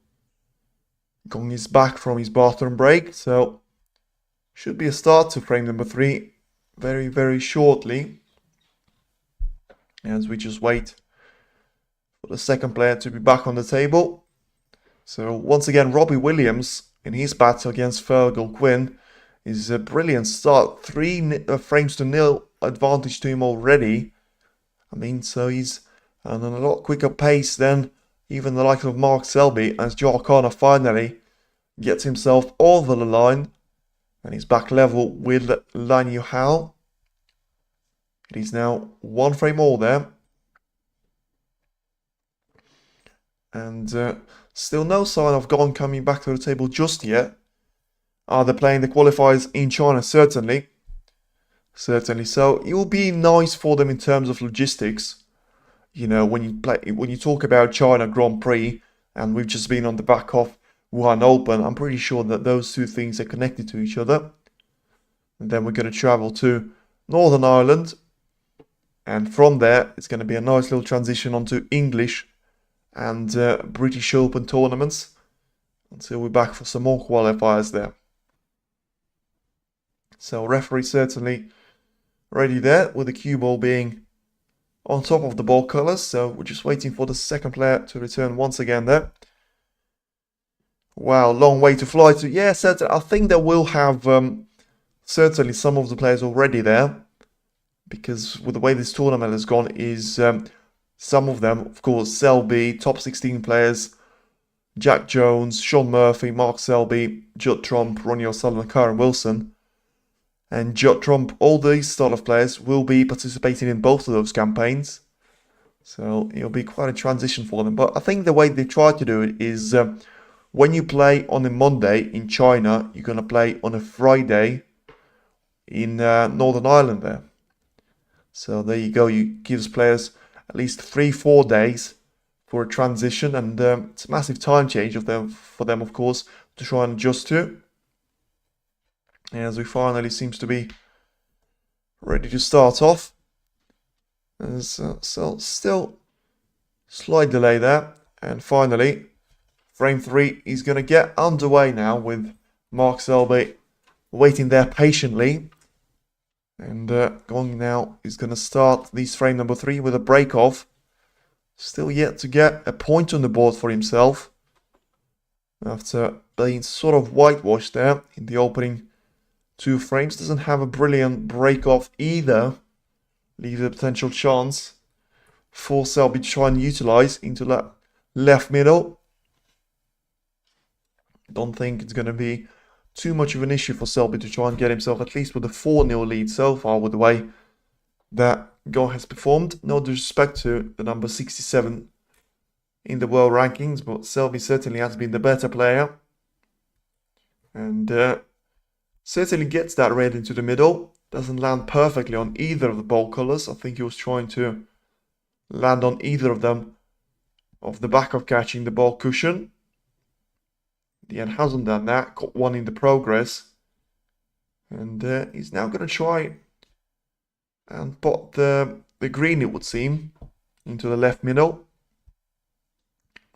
Speaker 1: Gong is back from his bathroom break. So should be a start to frame number 3 very, very shortly, as we just wait for the second player to be back on the table. So once again, Robbie Williams in his battle against Fergal Quinn is a brilliant start. 3 frames to nil advantage to him already. I mean, so he's on a lot quicker pace than even the likes of Mark Selby, as Joe Connor finally gets himself over the line and he's back level with Lan Yuhao. It is now 1 frame all there. And still no sign of Gong coming back to the table just yet. Are they playing the qualifiers in China? Certainly. Certainly. So it will be nice for them in terms of logistics. You know, when you talk about China Grand Prix, and we've just been on the back of Wuhan Open, I'm pretty sure that those 2 things are connected to each other. And then we're going to travel to Northern Ireland, and from there it's going to be a nice little transition onto English and British Open tournaments until we're back for some more qualifiers there. So referee certainly ready there, with the cue ball being on top of the ball colours. So we're just waiting for the second player to return once again there. Wow, long way to fly to. Yeah, certainly. I think they will have certainly some of the players already there, because with the way this tournament has gone is some of them, of course, Selby, top 16 players, Jack Jones, Sean Murphy, Mark Selby, Judd Trump, Ronnie O'Sullivan, Karen Wilson. And Judd Trump, all these sort of players will be participating in both of those campaigns. So it'll be quite a transition for them. But I think the way they try to do it is when you play on a Monday in China, you're going to play on a Friday in Northern Ireland there. So there you go. It gives players at least 3-4 days for a transition. And it's a massive time change for them, of course, to try and adjust to. As we finally seems to be ready to start off. So still slight delay there. And finally, frame 3 is going to get underway now, with Mark Selby waiting there patiently. And Gong now is going to start this frame number 3 with a break off. Still yet to get a point on the board for himself, after being sort of whitewashed there in the opening 2 frames. Doesn't have a brilliant break off either. Leaves a potential chance for Selby to try and utilize into that left middle. Don't think it's going to be too much of an issue for Selby to try and get himself at least with a 4-0 lead so far, with the way that Gong has performed. No disrespect to the number 67 in the world rankings, but Selby certainly has been the better player. And Certainly gets that red into the middle. Doesn't land perfectly on either of the ball colors. I think he was trying to land on either of them off the back of catching the ball cushion. The end hasn't done that. Got one in the progress. And he's now going to try and put the green, it would seem, into the left middle.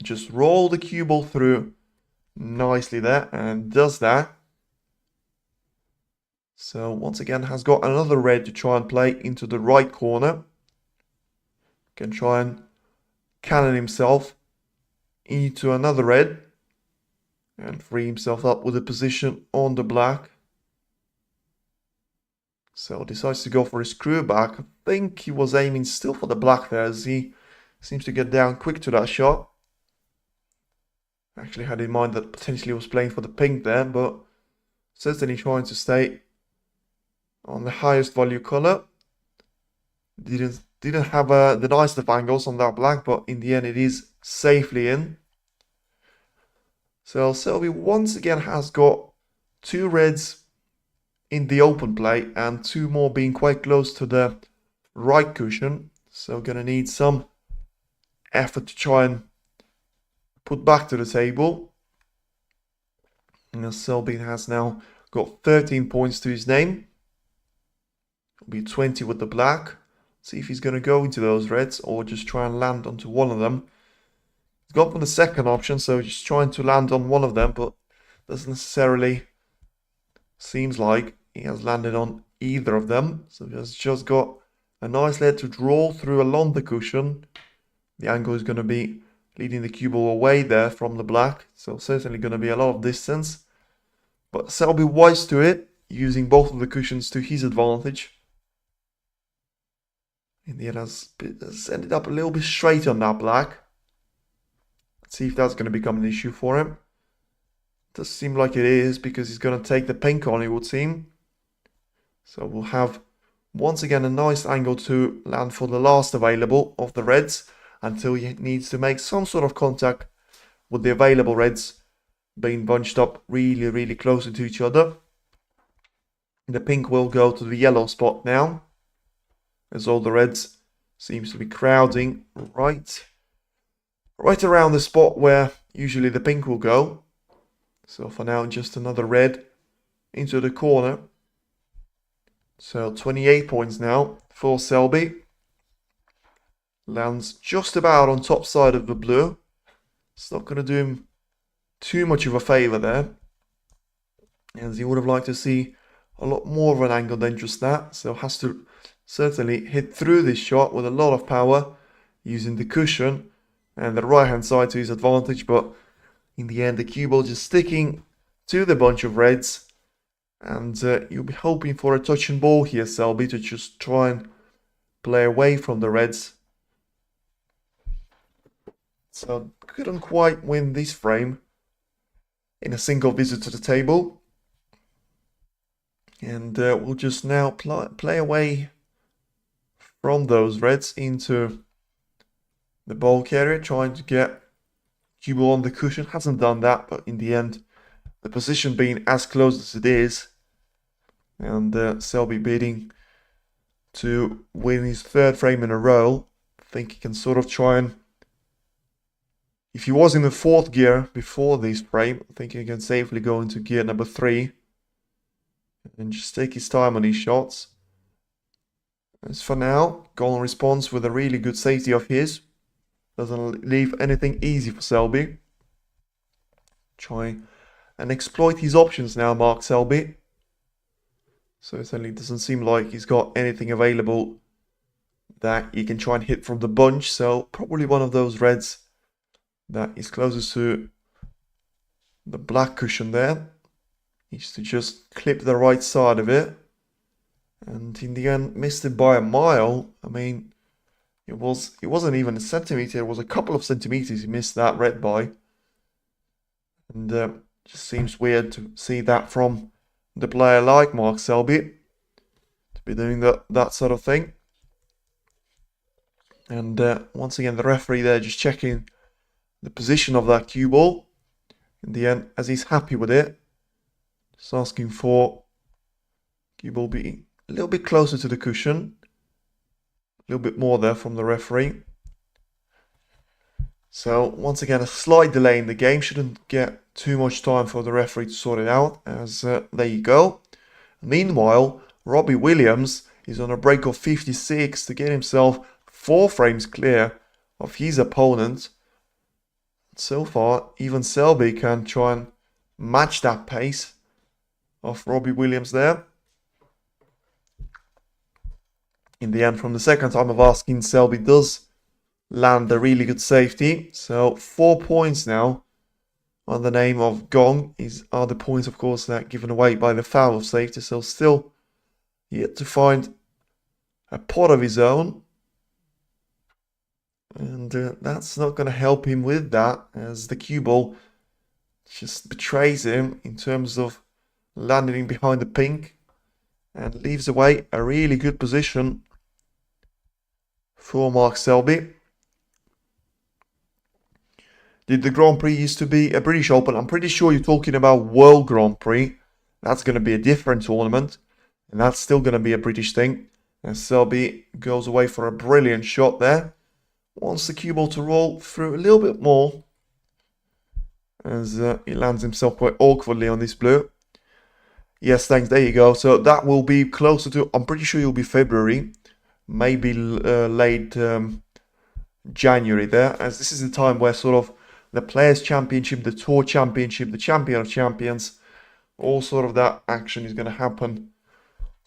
Speaker 1: Just roll the cue ball through nicely there, and does that. So once again has got another red to try and play into the right corner. Can try and cannon himself into another red and free himself up with a position on the black. So decides to go for his screw back. I think he was aiming still for the black there, as he seems to get down quick to that shot. Actually had in mind that potentially he was playing for the pink there, but certainly trying to stay on the highest value color. Didn't have the nicest of angles on that black, but in the end it is safely in. So Selby once again has got two reds in the open play and two more being quite close to the right cushion. So gonna need some effort to try and put back to the table. And Selby has now got 13 points to his name. It'll be 20 with the black. See if he's going to go into those reds or just try and land onto one of them. He's gone for the second option, so just trying to land on one of them, but doesn't necessarily seems like he has landed on either of them. So he has just got a nice lead to draw through along the cushion. The angle is going to be leading the cue ball away there from the black, so certainly going to be a lot of distance. But Selby wise to it, using both of the cushions to his advantage. In the end has ended up a little bit straight on that black. Let's see if that's going to become an issue for him. Does seem like it is, because he's going to take the pink on, it would seem. So we'll have once again a nice angle to land for the last available of the reds, until he needs to make some sort of contact with the available reds being bunched up really close to each other. The pink will go to the yellow spot now, as all the reds seems to be crowding right around the spot where usually the pink will go. So for now, just another red into the corner. So 28 points now for Selby. Lands just about on top side of the blue. It's not going to do him too much of a favour there, as he would have liked to see a lot more of an angle than just that. So has to certainly hit through this shot with a lot of power, using the cushion and the right hand side to his advantage. But in the end, the cue ball just sticking to the bunch of reds, and you'll be hoping for a touch and ball here, Selby, to just try and play away from the reds. So couldn't quite win this frame in a single visit to the table. And we'll just now play away from those reds into the ball carrier, trying to get cue ball on the cushion. Hasn't done that, but in the end, the position being as close as it is, and Selby bidding to win his third frame in a row. I think he can sort of try and, if he was in the fourth gear before this frame, I think he can safely go into gear number 3 and just take his time on these shots. As for now, Gong responds with a really good safety of his. Doesn't leave anything easy for Selby. Try and exploit his options now, Mark Selby. So it certainly doesn't seem like he's got anything available that he can try and hit from the bunch. So probably one of those reds that is closest to the black cushion there. Needs to just clip the right side of it. And in the end, missed it by a mile. I mean, it wasn't even a centimeter. It was a couple of centimeters he missed that red by. And just seems weird to see that from the player like Mark Selby, to be doing that sort of thing. And once again, the referee there just checking the position of that cue ball. In the end, as he's happy with it, just asking for Cue ball be a little bit closer to the cushion. A little bit more there from the referee. So once again, a slight delay in the game. Shouldn't get too much time for the referee to sort it out, as there you go. Meanwhile, Robbie Williams is on a break of 56 to get himself 4 frames clear of his opponent. So far, even Selby can try and match that pace of Robbie Williams there. In the end, from the second time of asking, Selby does land a really good safety. So 4 points now on the name of Gong. Are the points, of course, that given away by the foul of safety. So still yet to find a pot of his own. And that's not going to help him with that, as the cue ball just betrays him in terms of landing behind the pink and leaves away a really good position for Mark Selby. Did the Grand Prix used to be a British Open? I'm pretty sure you're talking about World Grand Prix. That's going to be a different tournament, and that's still going to be a British thing. And Selby goes away for a brilliant shot there. Wants the cue ball to roll through a little bit more, as he lands himself quite awkwardly on this blue. Yes, thanks. There you go. So that will be closer to, I'm pretty sure it'll be February, maybe late January there, as this is the time where sort of the Players' Championship, the Tour Championship, the Champion of Champions, all sort of that action is going to happen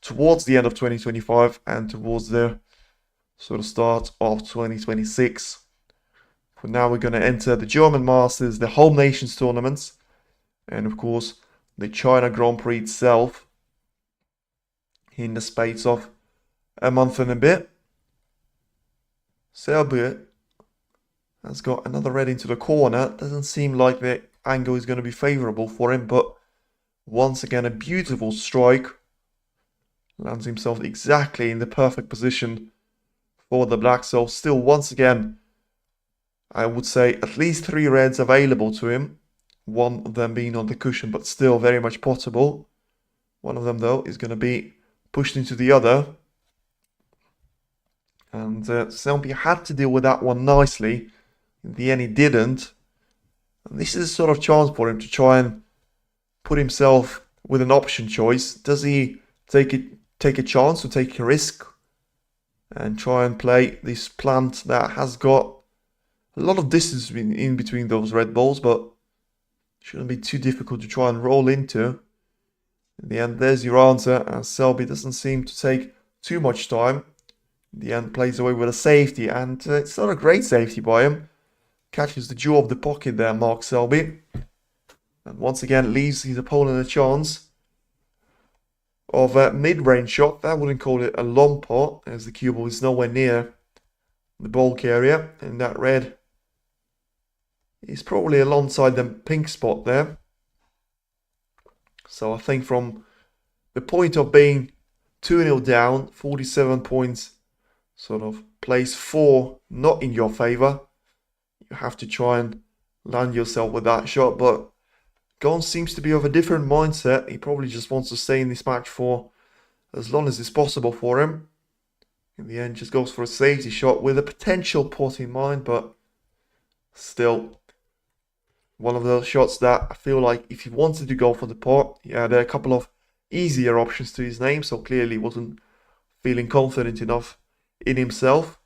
Speaker 1: towards the end of 2025 and towards the sort of start of 2026. For now, we're going to enter the German Masters, the Home Nations tournaments, and of course the China Grand Prix itself in the space of a month and a bit. Selby has got another red into the corner. Doesn't seem like the angle is going to be favourable for him, but once again a beautiful strike. Lands himself exactly in the perfect position for the black. So still, once again, I would say at least 3 reds available to him. One of them being on the cushion, but still very much possible. One of them, though, is going to be pushed into the other. And Selby had to deal with that one nicely. In the end, he didn't. And this is a sort of chance for him to try and put himself with an option choice. Does he take a chance or take a risk and try and play this plant that has got a lot of distance in between those red balls, but shouldn't be too difficult to try and roll into. In the end, there's your answer, as Selby doesn't seem to take too much time. In the end, plays away with a safety, and it's not a great safety by him. Catches the jaw of the pocket there, Mark Selby. And once again, leaves his opponent a chance of a mid-range shot. That wouldn't call it a long pot, as the cue ball is nowhere near the bulk area, and that red is probably alongside the pink spot there. So I think from the point of being 2-0 down, 47 points sort of place 4 not in your favour. You have to try and land yourself with that shot, but Gong seems to be of a different mindset. He probably just wants to stay in this match for as long as it's possible for him. In the end, just goes for a safety shot with a potential pot in mind, but still one of those shots that I feel like if he wanted to go for the pot, he had a couple of easier options to his name, so clearly wasn't feeling confident enough in himself.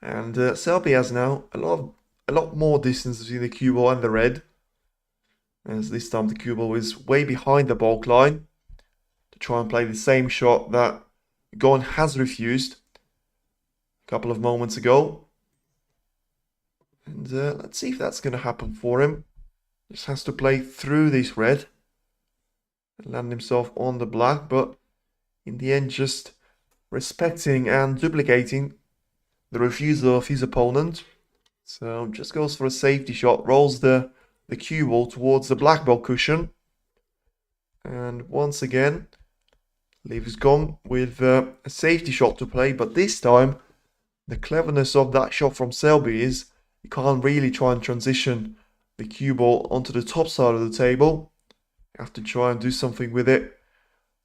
Speaker 1: And Selby has now a lot more distance between the cue ball and the red, as this time the cue ball is way behind the bulk line to try and play the same shot that Gong has refused a couple of moments ago. And let's see if that's going to happen for him. Just has to play through this red and land himself on the black, but in the end just respecting and duplicating the refusal of his opponent. So just goes for a safety shot, rolls the cue ball towards the black ball cushion, and once again leaves Gong with a safety shot to play. But this time the cleverness of that shot from Selby is you can't really try and transition the cue ball onto the top side of the table, You have to try and do something with it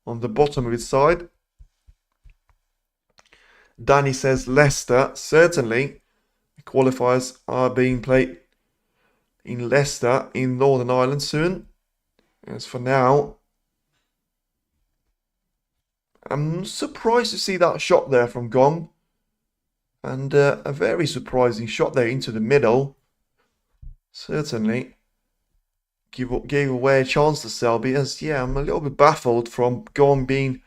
Speaker 1: on the bottom of its side. Danny says Leicester. Certainly, the qualifiers are being played in Leicester in Northern Ireland soon. As for now, I'm surprised to see that shot there from Gong. And a very surprising shot there into the middle. Certainly gave away a chance to Selby. As yeah, I'm a little bit baffled from Gong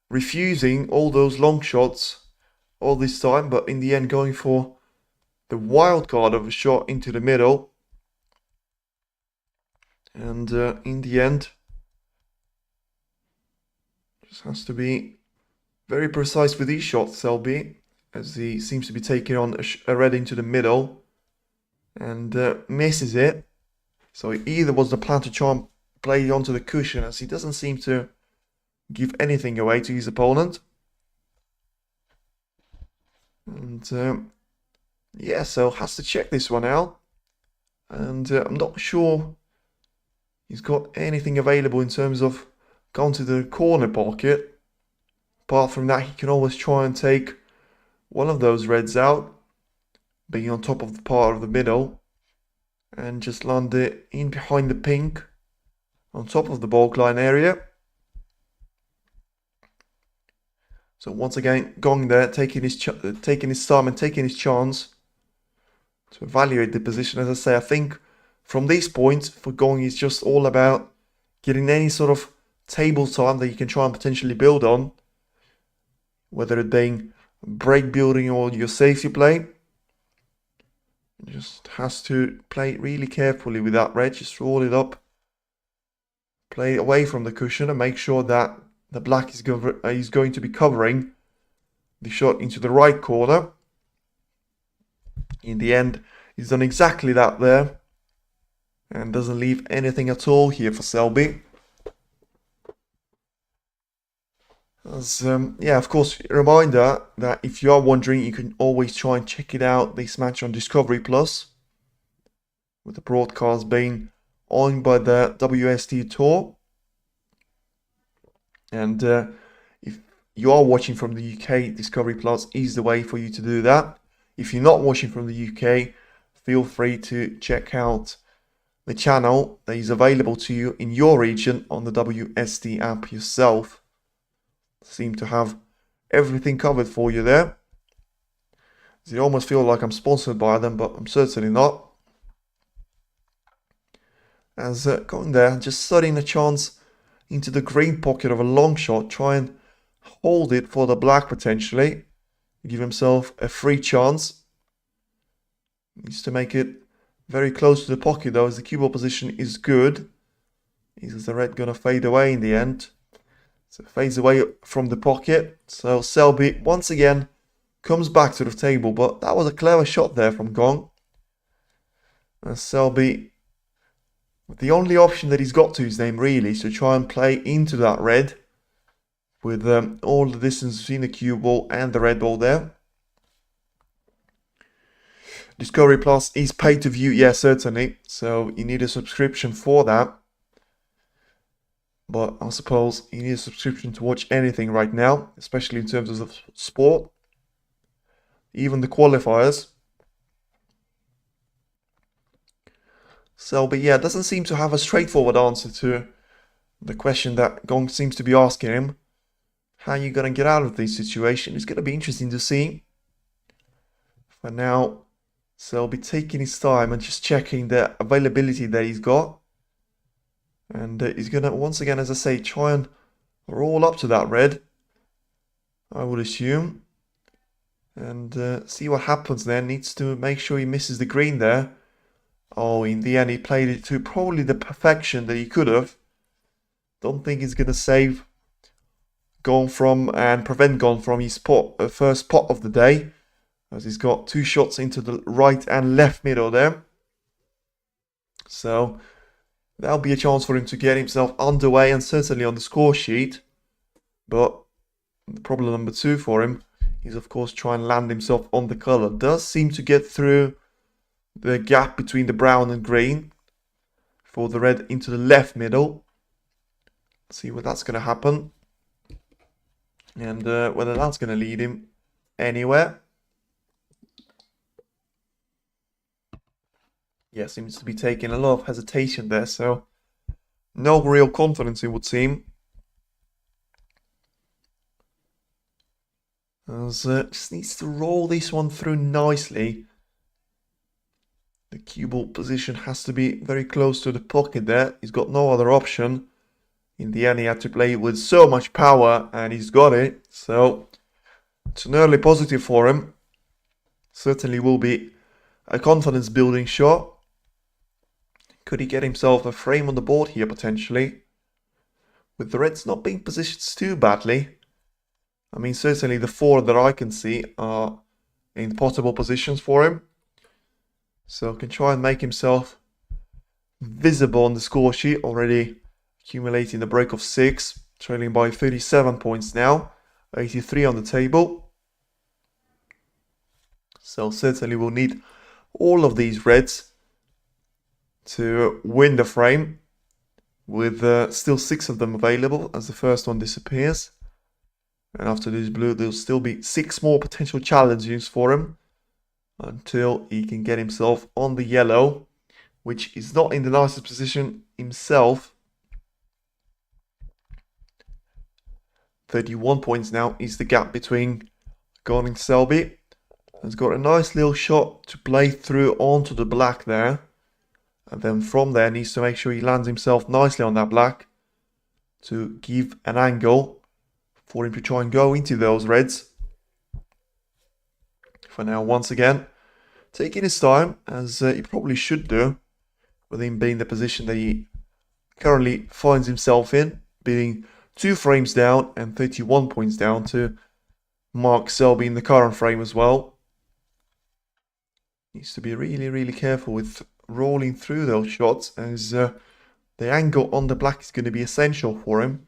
Speaker 1: refusing all those long shots all this time, but in the end going for the wild card of a shot into the middle. And in the end, just has to be very precise with these shots, Selby, as he seems to be taking on a red into the middle and misses it. So it either was the plan to try and play onto the cushion, as he doesn't seem to give anything away to his opponent. And yeah, so has to check this one out. And I'm not sure he's got anything available in terms of going to the corner pocket. Apart from that, he can always try and take one of those reds out, being on top of the part of the middle, and just land it in behind the pink on top of the baulk line area. So once again, Gong there taking his time and taking his chance to evaluate the position. As I say, I think from these points for Gong, it's just all about getting any sort of table time that you can try and potentially build on, whether it being break building or your safety play. Just has to play really carefully with that red. Just roll it up, play it away from the cushion, and make sure that the black is going to be covering the shot into the right corner. In the end, he's done exactly that there, and doesn't leave anything at all here for Selby. As, yeah, of course, a reminder that if you are wondering, you can always try and check it out, this match on Discovery Plus, with the broadcast being owned by the WST Tour. And if you are watching from the UK, Discovery Plus is the way for you to do that. If you're not watching from the UK, feel free to check out the channel that is available to you in your region on the WST app yourself. Seem to have everything covered for you there. You almost feel like I'm sponsored by them, but I'm certainly not. As going there, just studying a chance into the green pocket of a long shot, try and hold it for the black potentially, give himself a free chance. Needs to make it very close to the pocket though, as the cue ball position is good. Is the red gonna fade away in the end? So it fades away from the pocket. So Selby once again comes back to the table, but that was a clever shot there from Gong. And Selby, the only option that he's got to his name really is to try and play into that red with all the distance between the cue ball and the red ball there. Discovery Plus is pay to view, yeah, certainly. So you need a subscription for that. But I suppose you need a subscription to watch anything right now, especially in terms of sport. Even the qualifiers. Selby, yeah, doesn't seem to have a straightforward answer to the question that Gong seems to be asking him. How are you going to get out of this situation? It's going to be interesting to see. For now, Selby taking his time and just checking the availability that he's got. And he's going to, once again, as I say, try and roll up to that red, I would assume. And see what happens there. Needs to make sure he misses the green there. Oh, in the end, he played it to probably the perfection that he could have. Don't think he's going to save Gong from and prevent Gong from his first pot of the day, as he's got two shots into the right and left middle there. So that'll be a chance for him to get himself underway and certainly on the score sheet. But the problem number two for him is, of course, try and land himself on the colour. Does seem to get through the gap between the brown and green for the red into the left middle. See where that's going to happen. And whether that's going to lead him anywhere. Yeah, seems to be taking a lot of hesitation there, so no real confidence, it would seem. As just needs to roll this one through nicely. The cue ball position has to be very close to the pocket there. He's got no other option. In the end, he had to play with so much power, and he's got it. So it's an early positive for him. Certainly will be a confidence building shot. Could he get himself a frame on the board here potentially? With the reds not being positioned too badly. I mean, certainly the 4 that I can see are in possible positions for him. So can try and make himself visible on the score sheet, already accumulating the break of 6, trailing by 37 points now, 83 on the table. So certainly we'll need all of these reds to win the frame, with still 6 of them available as the first one disappears. And after this blue, there'll still be 6 more potential challenges for him until he can get himself on the yellow, which is not in the nicest position himself. 31 points now is the gap between Gong and Selby. Has got a nice little shot to play through onto the black there. And then from there needs to make sure he lands himself nicely on that black to give an angle for him to try and go into those reds. For now, once again, taking his time, as he probably should do, with him being the position that he currently finds himself in, being 2 frames down and 31 points down to Mark Selby in the current frame as well. Needs to be really, really careful with rolling through those shots, as the angle on the black is going to be essential for him,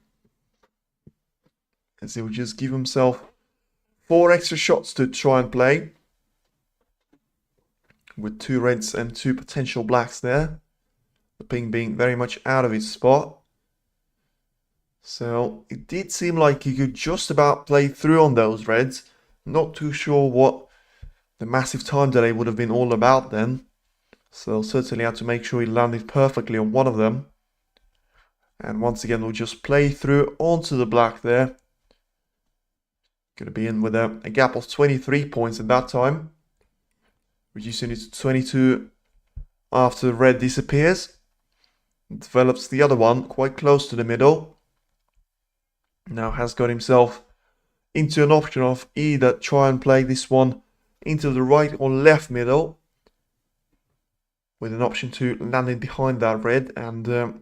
Speaker 1: as he'll just give himself 4 extra shots to try and play, with 2 reds and 2 potential blacks there. The pink being very much out of his spot. So it did seem like he could just about play through on those reds. Not too sure what the massive time delay would have been all about then. So certainly had to make sure he landed perfectly on one of them. And once again, we'll just play through onto the black there. Going to be in with a gap of 23 points at that time. Reducing it to 22 after the red disappears. Develops the other one quite close to the middle. Now has got himself into an option of either try and play this one into the right or left middle, with an option to land in behind that red and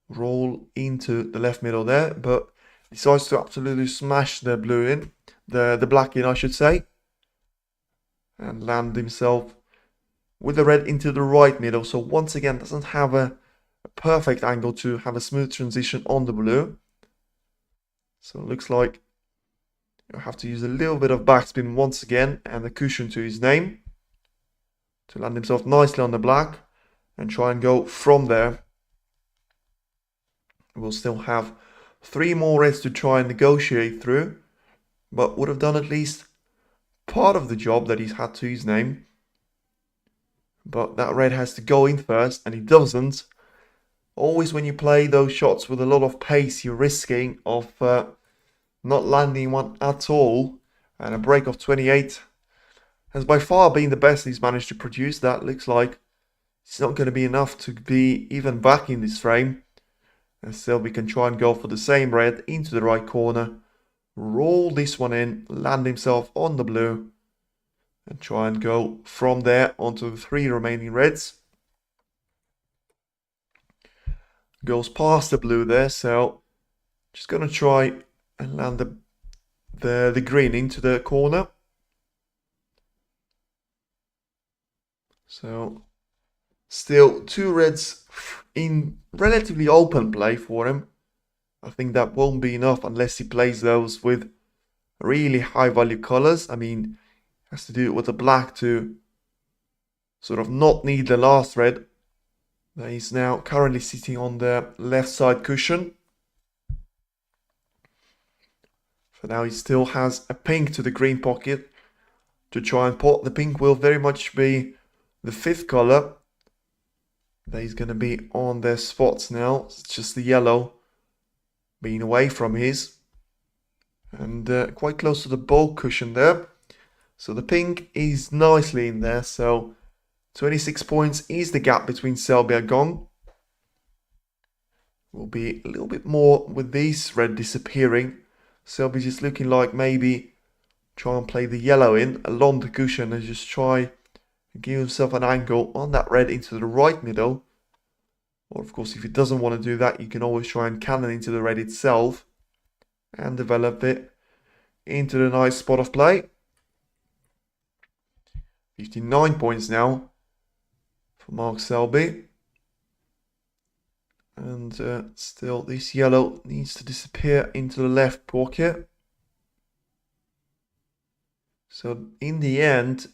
Speaker 1: roll into the left middle there, but decides to absolutely smash the blue in, the black in I should say, and land himself with the red into the right middle. So once again doesn't have a perfect angle to have a smooth transition on the blue. So it looks like you'll have to use a little bit of backspin once again and a cushion to his name to land himself nicely on the black and try and go from there. We'll still have 3 more reds to try and negotiate through, but would have done at least part of the job that he's had to his name. But that red has to go in first, and he doesn't. Always when you play those shots with a lot of pace, you're risking of not landing one at all. And a break of 28 has by far been the best he's managed to produce. That looks like it's not going to be enough to be even back in this frame. And still we can try and go for the same red into the right corner. Roll this one in, land himself on the blue. And try and go from there onto the 3 remaining reds. Goes past the blue there, so just going to try and land the green into the corner. So still 2 reds in relatively open play for him. I think that won't be enough unless he plays those with really high value colors. I mean, has to do it with the black to sort of not need the last red. He's now currently sitting on the left side cushion. For now, he still has a pink to the green pocket to try and pot. The pink will very much be the fifth color. He's going to be on their spots now. It's just the yellow being away from his. And quite close to the ball cushion there. So the pink is nicely in there. So 26 points is the gap between Selby and Gong. Will be a little bit more with these red disappearing. Selby just looking like maybe try and play the yellow in along the cushion and just try and give himself an angle on that red into the right middle. Or of course, if he doesn't want to do that, you can always try and cannon into the red itself and develop it into the nice spot of play. 59 points now for Mark Selby. And still, this yellow needs to disappear into the left pocket. So in the end,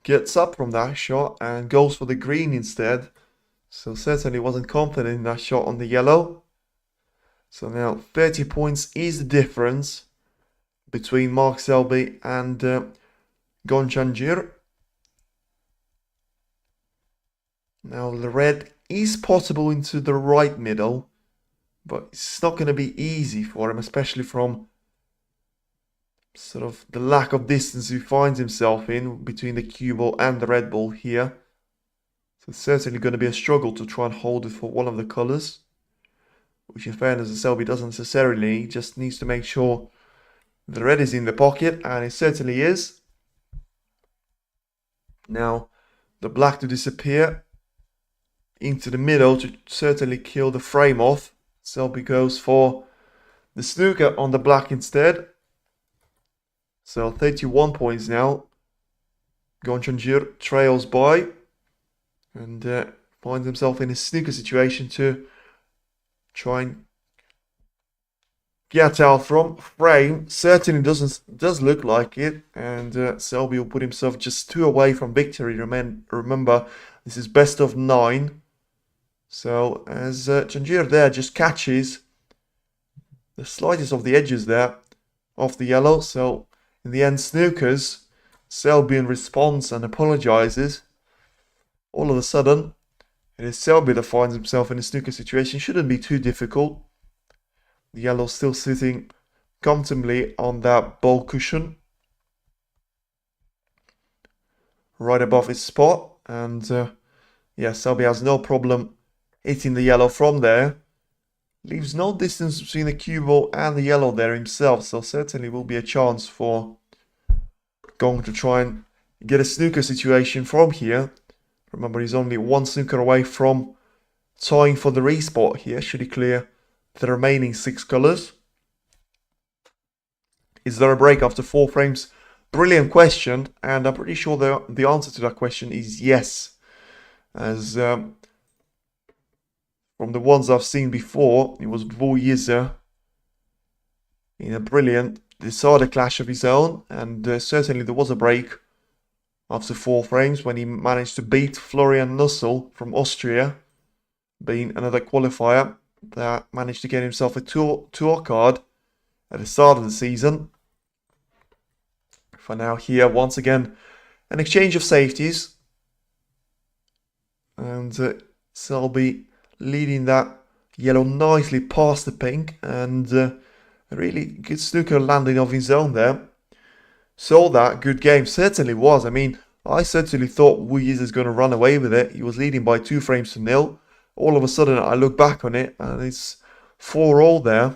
Speaker 1: gets up from that shot and goes for the green instead. So certainly wasn't confident in that shot on the yellow. So now 30 points is the difference between Mark Selby and Gong Chenzhi. Now the red is possible into the right middle, but it's not going to be easy for him, especially from sort of the lack of distance he finds himself in between the cue ball and the red ball here. So it's certainly going to be a struggle to try and hold it for one of the colours, which in fairness to Selby doesn't necessarily. He just needs to make sure the red is in the pocket, and it certainly is. Now the black to disappear into the middle to certainly kill the frame off. Selby goes for the snooker on the black instead. So 31 points now. Gong Chenzhi trails by and finds himself in a snooker situation to try and get out from. Frame certainly does look like it, and Selby will put himself just 2 away from victory. Remember, this is best of 9. So as Chenzhi there just catches the slightest of the edges there of the yellow. So in the end, snookers. Selby in response and apologizes. All of a sudden, it is Selby that finds himself in a snooker situation. Shouldn't be too difficult. The yellow still sitting comfortably on that ball cushion, right above his spot. And yeah, Selby has no problem hitting the yellow from there. Leaves no distance between the cue ball and the yellow there himself. So certainly will be a chance for Gong to try and get a snooker situation from here. Remember, he's only 1 snooker away from tying for the respot here. Should he clear the remaining 6 colours? Is there a break after 4 frames? Brilliant question, and I'm pretty sure the answer to that question is yes. As from the ones I've seen before, it was Wu Yize in a brilliant decider clash of his own, and certainly there was a break after 4 frames when he managed to beat Florian Nussel from Austria, being another qualifier that managed to get himself a tour card at the start of the season. For now here, once again, an exchange of safeties, and Selby leading that yellow nicely past the pink, and a really good snooker landing of his own there. So that good game certainly was. I mean, I certainly thought Wu Yize is going to run away with it. He was leading by 2 frames to 0. All of a sudden, I look back on it, and it's 4-all there.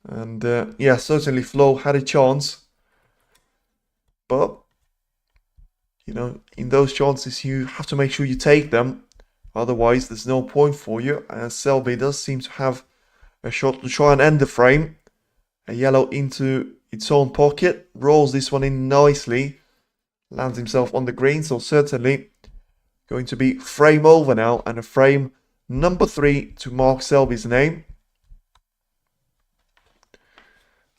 Speaker 1: And yeah, certainly Flo had a chance. But, you know, in those chances, you have to make sure you take them. Otherwise, there's no point for you. And Selby does seem to have a shot to try and end the frame. A yellow into its own pocket. Rolls this one in nicely. Lands himself on the green. So certainly going to be frame over now. And a frame number 3 to Mark Selby's name.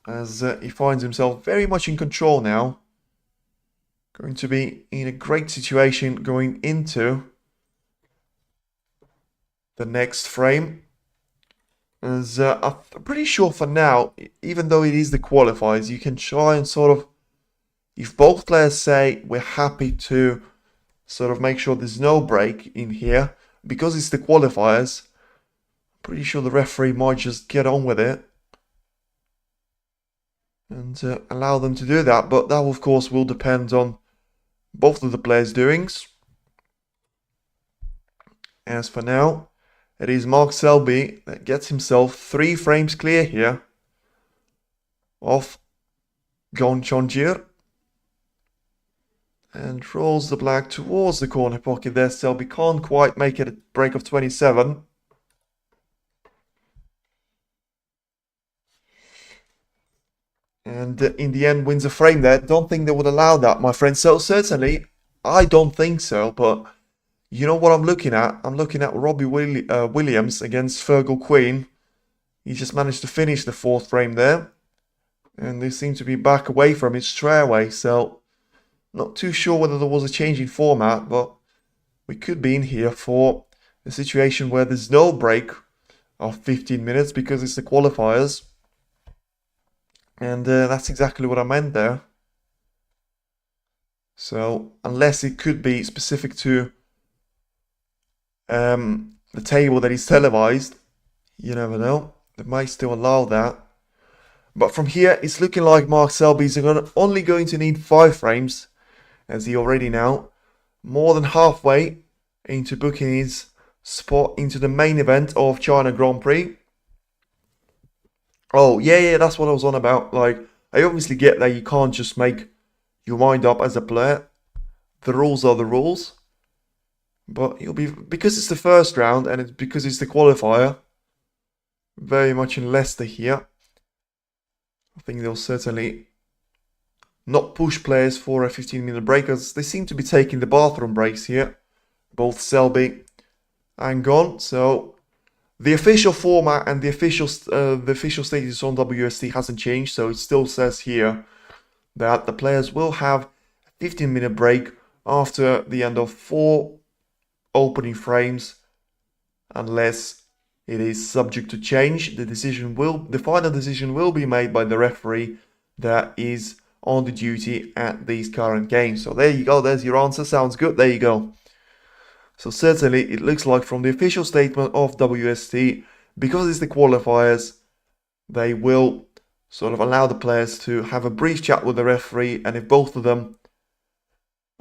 Speaker 1: As he finds himself very much in control now. Going to be in a great situation going into the next frame. As I'm pretty sure for now, even though it is the qualifiers, you can try and sort of, if both players say we're happy to sort of make sure there's no break in here, because it's the qualifiers, I'm pretty sure the referee might just get on with it and allow them to do that. But that, of course, will depend on both of the players' doings. As for now, it is Mark Selby that gets himself 3 frames clear here of Gong and rolls the black towards the corner pocket there. Selby can't quite make it a break of 27. And in the end wins a frame there. Don't think they would allow that, my friend. So certainly, I don't think so, but you know what I'm looking at? I'm looking at Robbie Williams against Fergal Queen. He just managed to finish the 4th frame there. And they seem to be back away from it straight away. So, not too sure whether there was a change in format, but we could be in here for a situation where there's no break of 15 minutes because it's the qualifiers. And that's exactly what I meant there. So, unless it could be specific to the table that is televised, you never know. They might still allow that. But from here, it's looking like Mark Selby's only going to need 5 frames, as he already now more than halfway into booking his spot into the main event of China Grand Prix. Oh, yeah, that's what I was on about. Like, I obviously get that you can't just make your mind up as a player. The rules are the rules. But you'll be, because it's the first round and it's because it's the qualifier, very much in Leicester here. I think they'll certainly not push players for a 15-minute break, as they seem to be taking the bathroom breaks here, both Selby and Gong. So the official format and the official status on WST hasn't changed, so it still says here that the players will have a 15-minute break after the end of 4 opening frames, unless it is subject to change. The final decision will be made by the referee that is on the duty at these current games. So there you go, there's your answer. Sounds good, there you go. So certainly it looks like from the official statement of WST, because it's the qualifiers, they will sort of allow the players to have a brief chat with the referee, and if both of them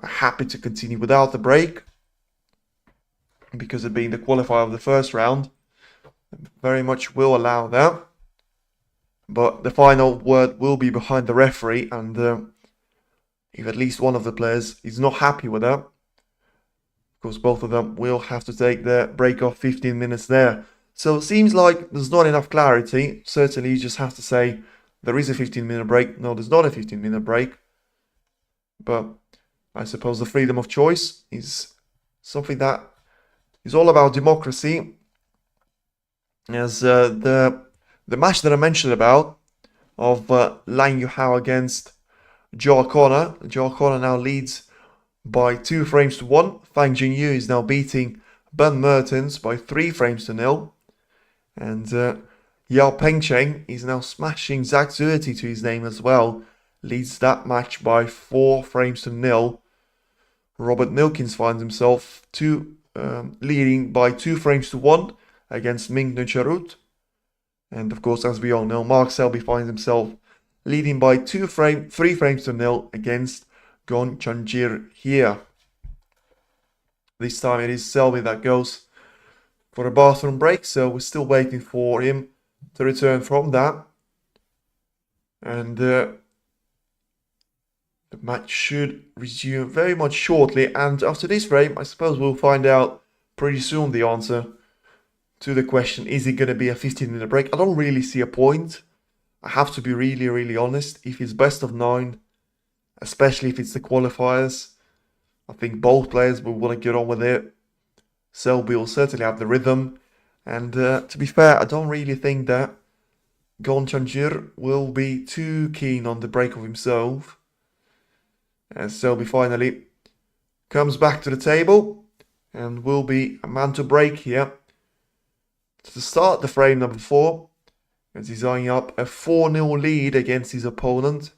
Speaker 1: are happy to continue without the break, because it being the qualifier of the first round, very much will allow that. But the final word will be behind the referee, and if at least one of the players is not happy with that, of course both of them will have to take their break of 15 minutes there. So it seems like there's not enough clarity. Certainly you just have to say there is a 15-minute break. No, there's not a 15-minute break. But I suppose the freedom of choice is something that is all about democracy. As the match that I mentioned about of Lang Yuhao against Joe O'Connor. Joe O'Connor now leads by 2 frames to 1. Fang Jinyu is now beating Ben Mertens by 3 frames to 0. And Yao Pengcheng is now smashing Zhak Zueti to his name as well. Leads that match by 4 frames to 0. Robert Milkins finds himself leading by 2 frames to 1 against Ming Nucharut. And of course, as we all know, Mark Selby finds himself leading by 3 frames to 0 against Gong Chenzhi here. This time it is Selby that goes for a bathroom break, so we're still waiting for him to return from that. And the match should resume very much shortly, and after this frame, I suppose we'll find out pretty soon the answer to the question, is it going to be a 15-minute break? I don't really see a point. I have to be really, really honest. If it's best of 9, especially if it's the qualifiers, I think both players will want to get on with it. Selby will certainly have the rhythm. And to be fair, I don't really think that Gong Chenzhi will be too keen on the break of himself. As Selby finally comes back to the table and will be a man to break here. to start the frame number 4, as he's eyeing up a 4-0 lead against his opponent.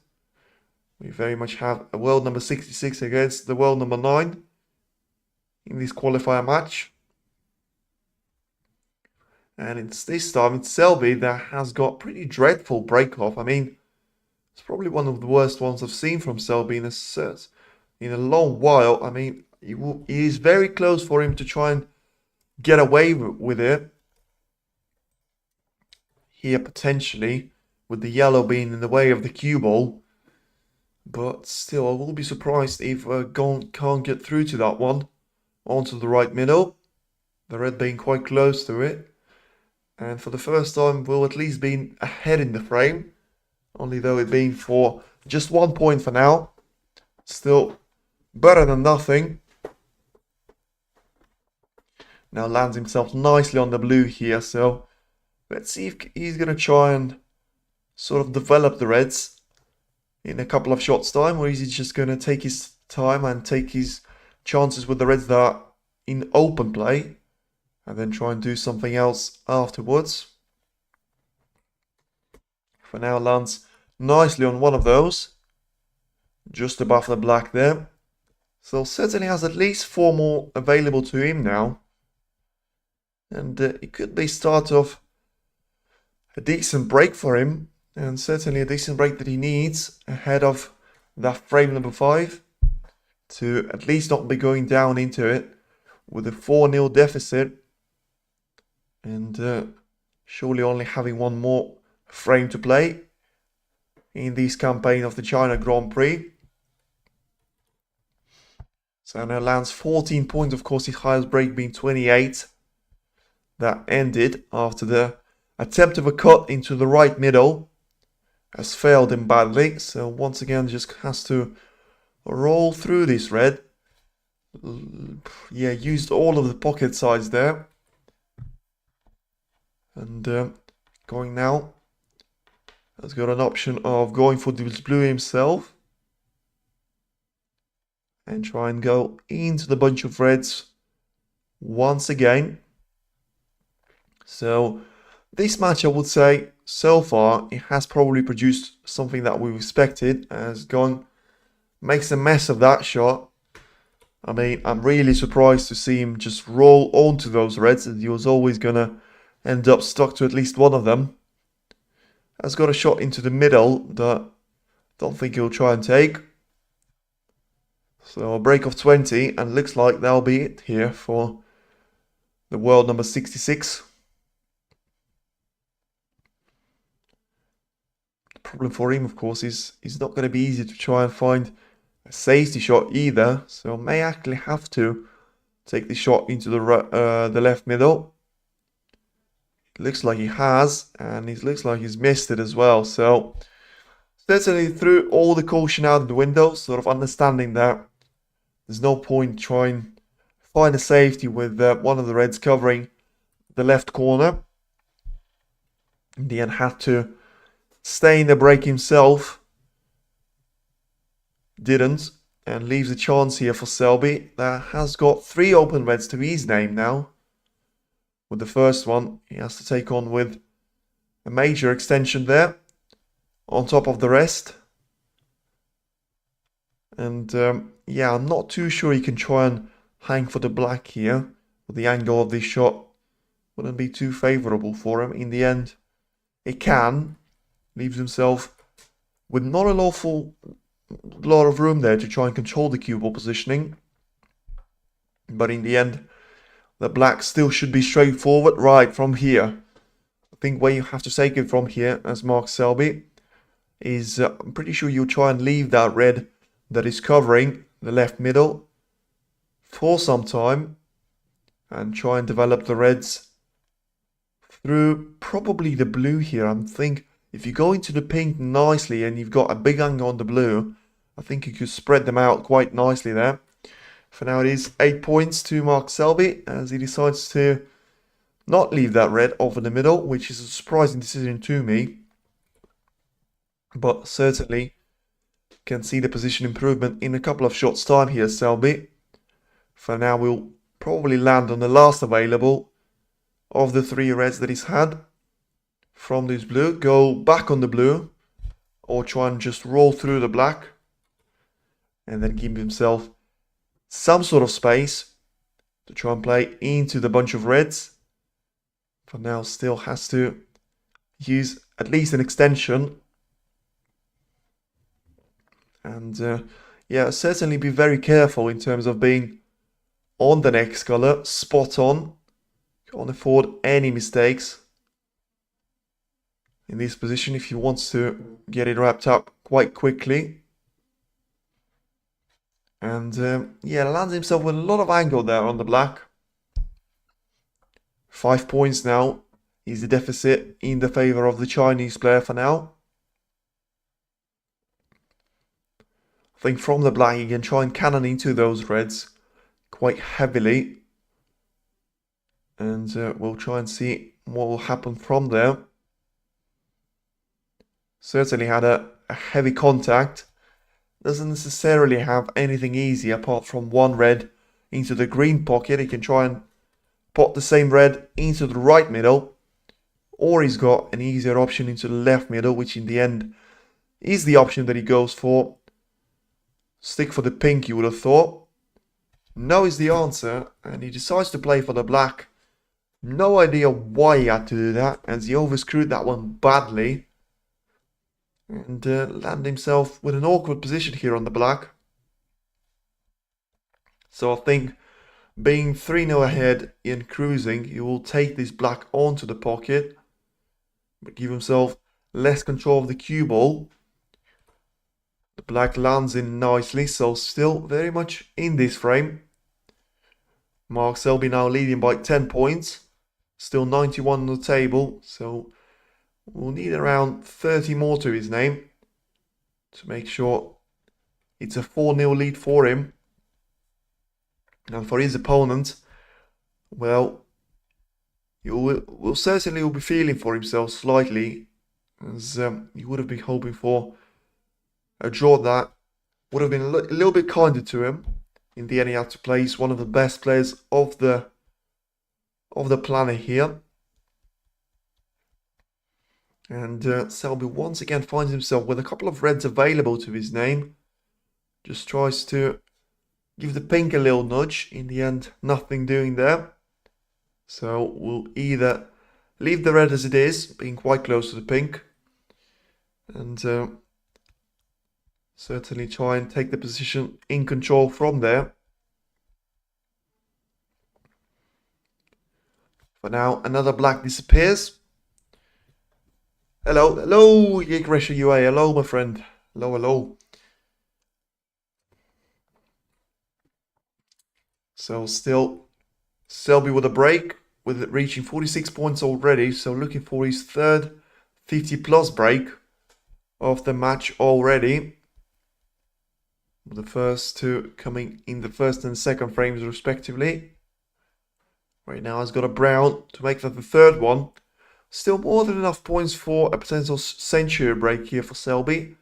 Speaker 1: We very much have a world number 66 against the world number 9 in this qualifier match. And this time it's Selby that has got pretty dreadful break-off. I mean, it's probably one of the worst ones I've seen from Selby in a long while. I mean, it is very close for him to try and get away with it. Here, potentially, with the yellow being in the way of the cue ball. But still, I will be surprised if Gong can't get through to that one. Onto the right middle. The red being quite close to it. And for the first time, will at least be ahead in the frame. Only though it being for just 1 point for now. Still better than nothing. Now lands himself nicely on the blue here. So let's see if he's going to try and sort of develop the reds in a couple of shots time. Or is he just going to take his time and take his chances with the reds that are in open play. And then try and do something else afterwards. For now, lands nicely on one of those. Just above the black there. So certainly has at least 4 more available to him now. And it could be start of a decent break for him. And certainly a decent break that he needs ahead of that frame number 5. To at least not be going down into it with a 4-0 deficit. And surely only having 1 more frame to play in this campaign of the China Grand Prix. So now lands 14 points, of course, his highest break being 28. That ended after the attempt of a cut into the right middle. Has failed him badly, so once again just has to roll through this red. Yeah, used all of the pocket sides there. And going now, has got an option of going for this blue himself. And try and go into the bunch of reds once again. So this match, I would say, so far, it has probably produced something that we expected, as Gong makes a mess of that shot. I mean, I'm really surprised to see him just roll onto those reds, as he was always going to end up stuck to at least one of them. Has got a shot into the middle that I don't think he'll try and take. So a break of 20, and looks like that'll be it here for the world number 66. The problem for him, of course, is it's not going to be easy to try and find a safety shot either. So may actually have to take the shot into the left middle. It looks like he has, and it looks like he's missed it as well. So certainly threw all the caution out of the window, sort of understanding that there's no point trying to find a safety with one of the reds covering the left corner. In the end, had to stay in the break himself. Didn't, and leaves a chance here for Selby, that has got 3 open reds to his name now. With the first one, he has to take on with a major extension there, on top of the rest. And yeah, I'm not too sure he can try and hang for the black here. But the angle of this shot wouldn't be too favourable for him. In the end, it can. Leaves himself with not an awful lot of room there to try and control the cue ball positioning. But in the end, the black still should be straightforward right from here. I think where you have to take it from here, as Mark Selby, is I'm pretty sure you'll try and leave that red that is covering the left middle for some time and try and develop the reds through probably the blue here. I think if you go into the pink nicely and you've got a big angle on the blue, I think you could spread them out quite nicely there. For now it is 8 points to Mark Selby, as he decides to not leave that red over the middle, which is a surprising decision to me. But certainly can see the position improvement in a couple of shots time here, Selby. For now we'll probably land on the last available of the 3 reds that he's had from this blue, go back on the blue, or try and just roll through the black, and then give himself some sort of space to try and play into the bunch of reds. For now, still has to use at least an extension. And yeah, certainly be very careful in terms of being on the next color, spot on. Can't afford any mistakes in this position if he wants to get it wrapped up quite quickly. And yeah, lands himself with a lot of angle there on the black. 5 points now is the deficit in the favor of the Chinese player for now. I think from the black he can try and cannon into those reds quite heavily. And we'll try and see what will happen from there. Certainly had a heavy contact. Doesn't necessarily have anything easy apart from one red into the green pocket. He can try and pot the same red into the right middle. Or he's got an easier option into the left middle, which in the end is the option that he goes for. Stick for the pink, you would have thought. No is the answer, and he decides to play for the black. No idea why he had to do that, as he overscrewed that one badly. And landed himself with an awkward position here on the black. So I think being 3-0 ahead in cruising, he will take this black onto the pocket, but give himself less control of the cue ball. The black lands in nicely, so still very much in this frame. Mark Selby now leading by 10 points. Still 91 on the table, so we'll need around 30 more to his name to make sure it's a 4-0 lead for him. And for his opponent, well, he will certainly be feeling for himself slightly, as he would have been hoping for a draw that would have been a little bit kinder to him. In the end, he had to place one of the best players of the planet here. And Selby once again finds himself with a couple of reds available to his name. Just tries to give the pink a little nudge. In the end, nothing doing there. So we'll either leave the red as it is, being quite close to the pink, and certainly try and take the position in control from there. For now, another black disappears. Hello, hello, Yigresha UA. Hello, my friend. Hello, hello. So still Selby with a break, with it reaching 46 points already. So looking for his third 50-plus break of the match already. The first two coming in the first and second frames respectively. Right now he's got a brown to make that the third one. Still more than enough points for a potential century break here for Selby.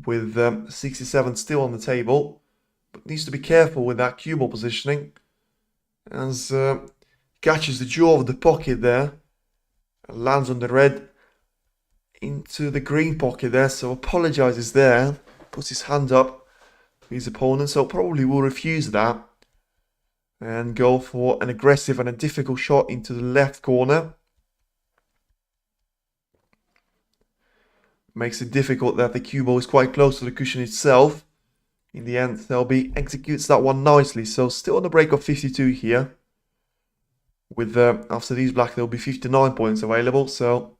Speaker 1: With 67 still on the table. But needs to be careful with that cue ball positioning. As catches the jaw of the pocket there. And lands on the red into the green pocket there. So apologizes there. Puts his hand up to his opponent. So probably will refuse that. And go for an aggressive and a difficult shot into the left corner. Makes it difficult that the cue ball is quite close to the cushion itself. In the end, Selby executes that one nicely. So still on the break of 52 here. With after these black, there will be 59 points available. So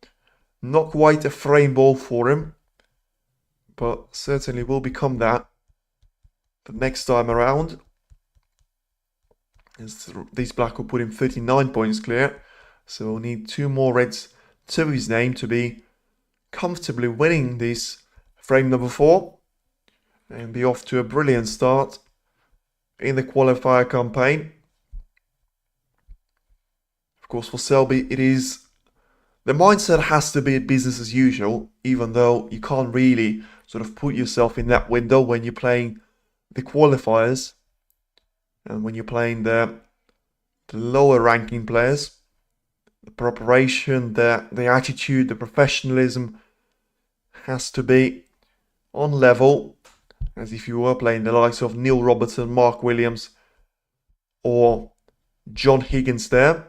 Speaker 1: not quite a frame ball for him. But certainly will become that the next time around. These black will put him 39 points clear. So we'll need 2 more reds to his name to be comfortably winning this frame number 4. And be off to a brilliant start in the qualifier campaign. Of course, for Selby, it is... the mindset has to be business as usual, even though you can't really sort of put yourself in that window when you're playing the qualifiers. And when you're playing the lower ranking players. The preparation, the attitude, the professionalism has to be on level, as if you were playing the likes of Neil Robertson, Mark Williams, or John Higgins there.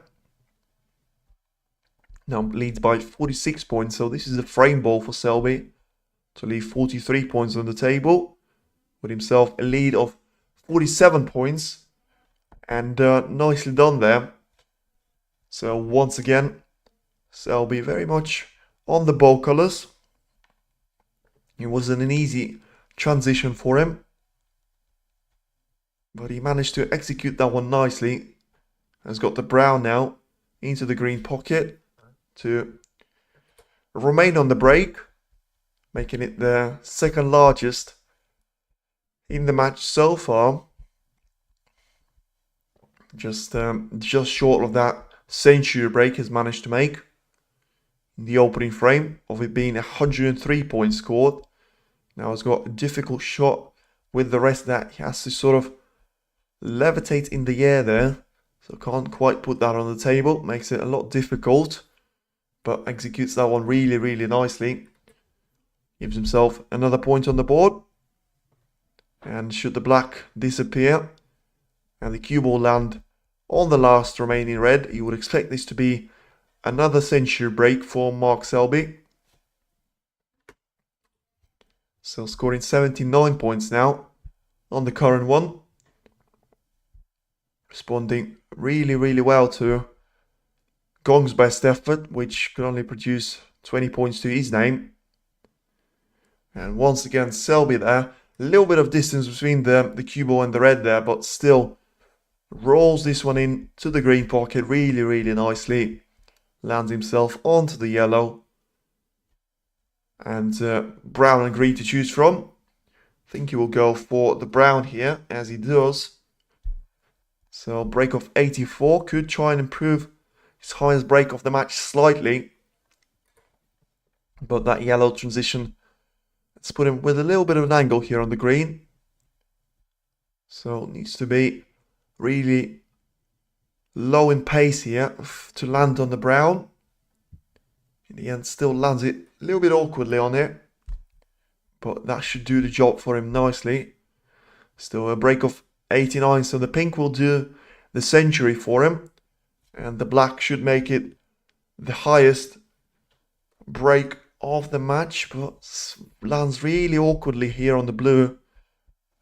Speaker 1: Now leads by 46 points, so this is a frame ball for Selby to leave 43 points on the table, with himself a lead of 47 points, and nicely done there. So once again, Selby very much on the ball colours. It wasn't an easy transition for him, but he managed to execute that one nicely. Has got the brown now into the green pocket to remain on the break, making it the second largest in the match so far. Just short of that century break has managed to make in the opening frame of it being 103 points scored. Now he's got a difficult shot with the rest that he has to sort of levitate in the air there. So can't quite put that on the table. Makes it a lot difficult. But executes that one really, really nicely. Gives himself another point on the board. And should the black disappear and the cue ball land on the last remaining red, you would expect this to be another century break for Mark Selby. So scoring 79 points now on the current one. Responding really, really well to Gong's best effort, which could only produce 20 points to his name. And once again, Selby there. A little bit of distance between the cue ball and the red there, but still rolls this one in to the green pocket really, really nicely. Lands himself onto the yellow. And brown and green to choose from. I think he will go for the brown here, as he does. So break of 84 could try and improve his highest break of the match slightly. But that yellow transition, let's put him with a little bit of an angle here on the green. So needs to be really low in pace here to land on the brown. In the end, still lands it a little bit awkwardly on it. But that should do the job for him nicely. Still a break of 89, so the pink will do the century for him. And the black should make it the highest break of the match, but lands really awkwardly here on the blue.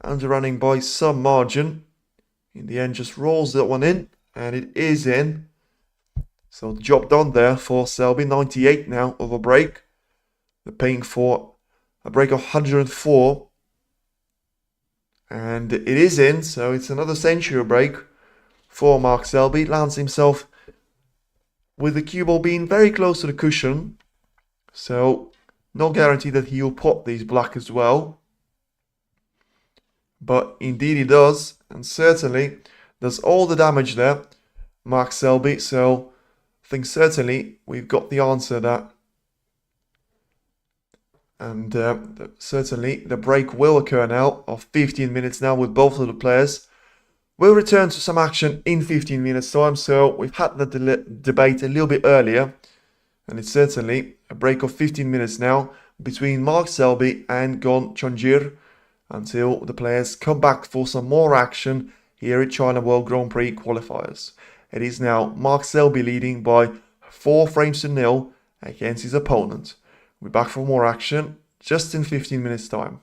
Speaker 1: Underrunning by some margin. In the end, just rolls that one in, and it is in. So the job done there for Selby. 98 now of a break. They're paying for a break of 104. And it is in, so it's another century break for Mark Selby. Lands himself with the cue ball being very close to the cushion. So no guarantee that he'll pop these black as well. But indeed he does, and certainly does all the damage there, Mark Selby. So I think certainly we've got the answer there. And certainly the break will occur now of 15 minutes now with both of the players. We'll return to some action in 15 minutes time. So we've had the debate a little bit earlier. And it's certainly a break of 15 minutes now between Mark Selby and Gong Chenzhi until the players come back for some more action here at China World Grand Prix qualifiers. It is now Mark Selby leading by 4 frames to 0 against his opponent. We're back for more action just in 15 minutes time.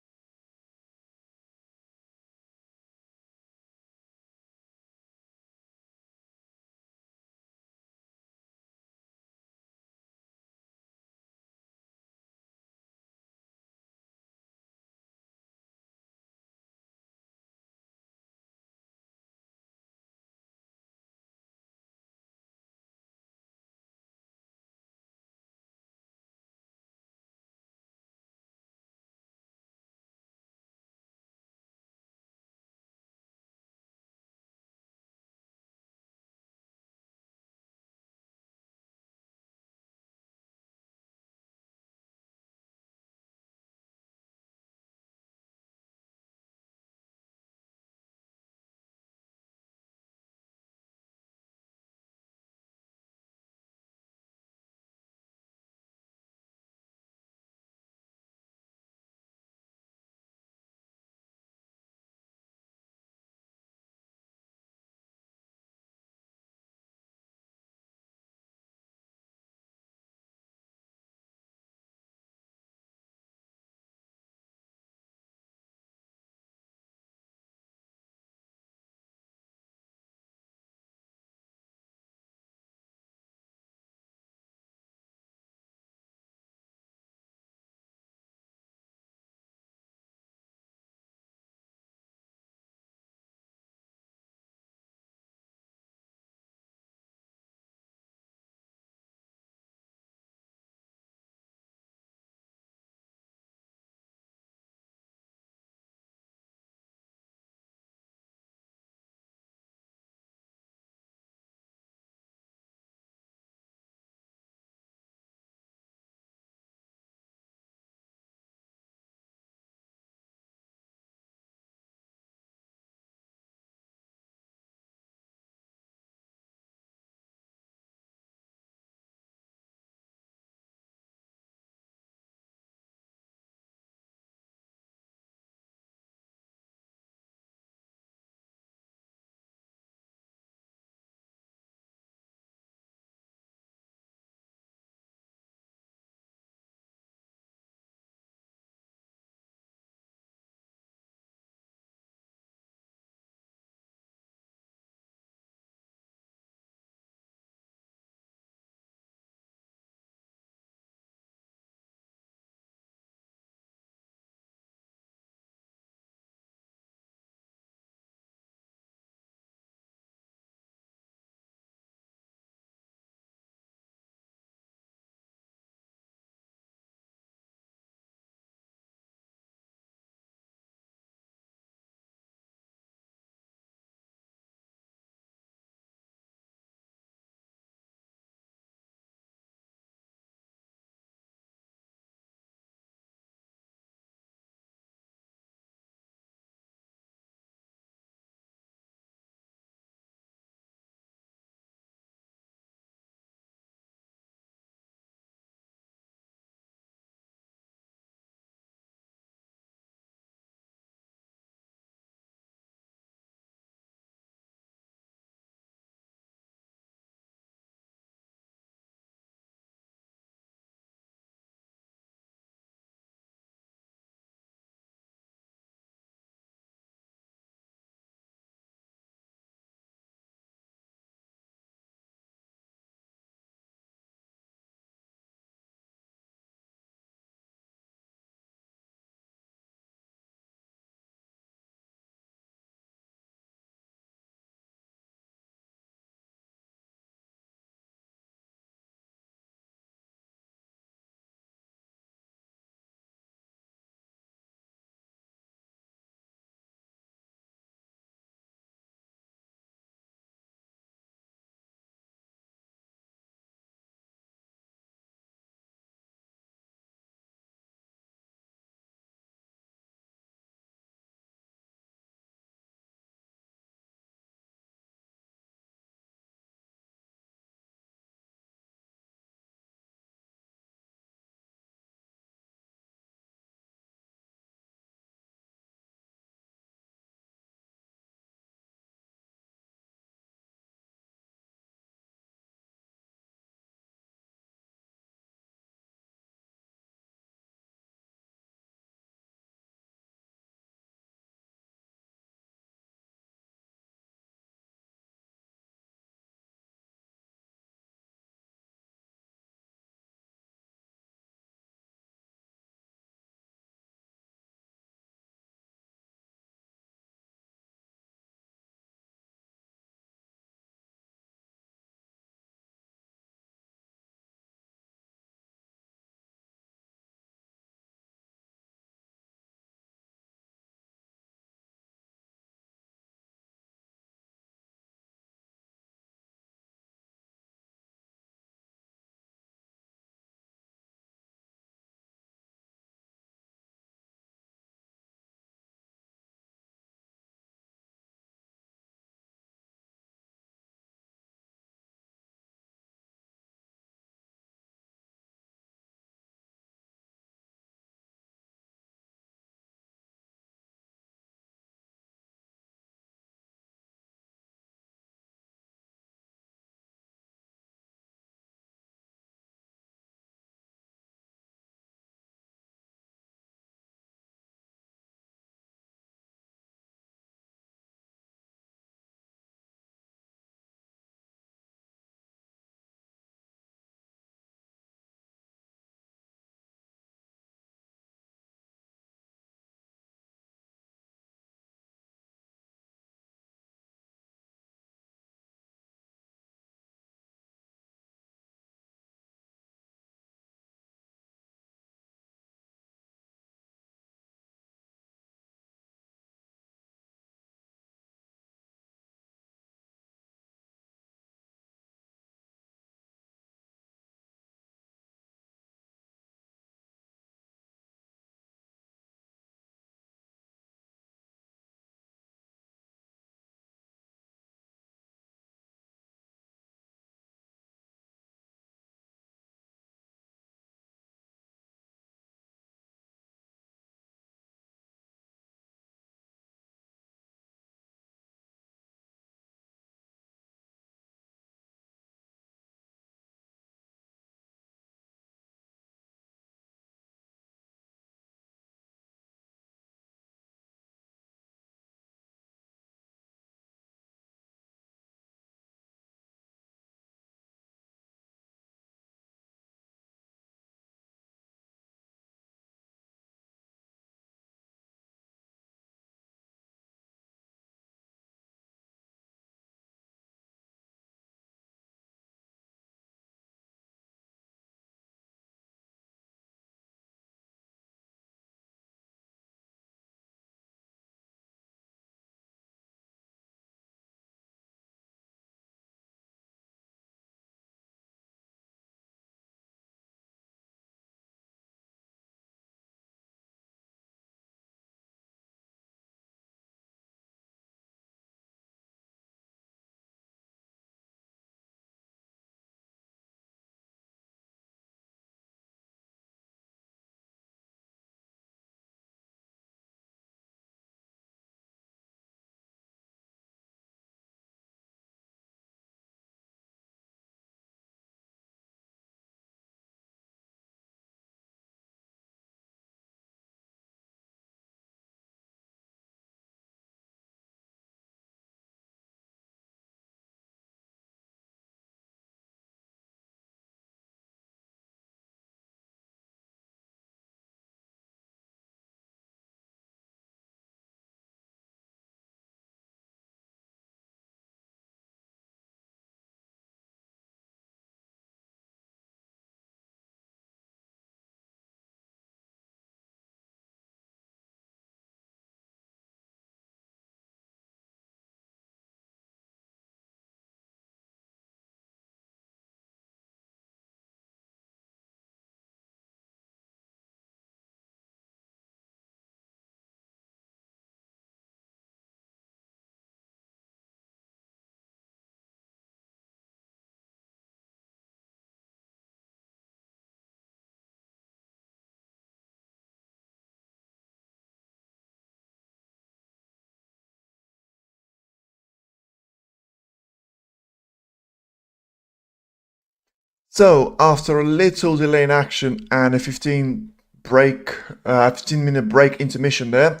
Speaker 1: So after a little delay in action and a 15-minute break intermission there,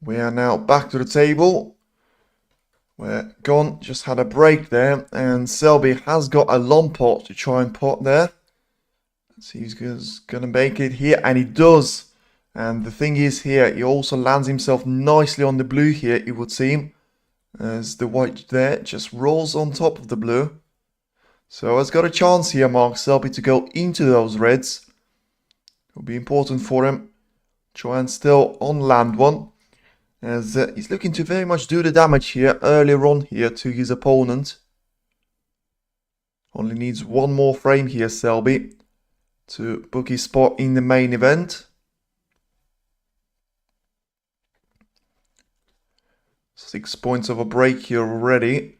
Speaker 1: we are now back to the table. Where Gong just had a break there, and Selby has got a long pot to try and pot there. Let's see if he's gonna make it here, and he does. And the thing is here, he also lands himself nicely on the blue here, it would seem, as the white there just rolls on top of the blue. So has got a chance here, Mark Selby, to go into those reds. It'll be important for him. Try and still on land one, as he's looking to very much do the damage here earlier on here to his opponent. Only needs one more frame here, Selby, to book his spot in the main event. 6 points of a break here already.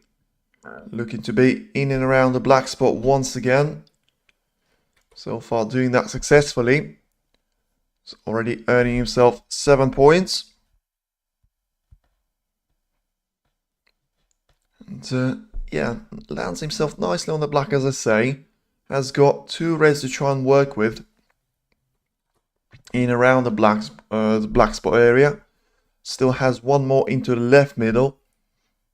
Speaker 1: Looking to be in and around the black spot once again. So far doing that successfully. He's already earning himself 7 points. And yeah, lands himself nicely on the black, as I say. Has got 2 reds to try and work with in around the black spot area. Still has one more into the left middle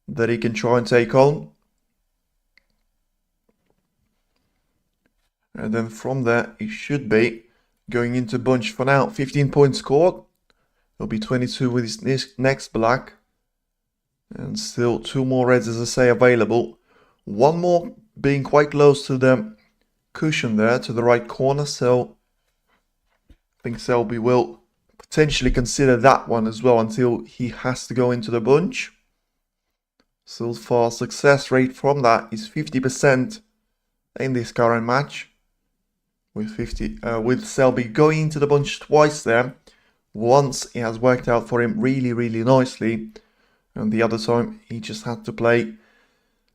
Speaker 1: that he can try and take on. And then from there, he should be going into bunch for now. 15 points scored. He'll be 22 with his next black. And still 2 more reds, as I say, available. One more being quite close to the cushion there, to the right corner. So I think Selby will potentially consider that one as well until he has to go into the bunch. So far, success rate from that is 50% in this current match. With Selby going into the bunch twice there. Once it has worked out for him really, really nicely. And the other time he just had to play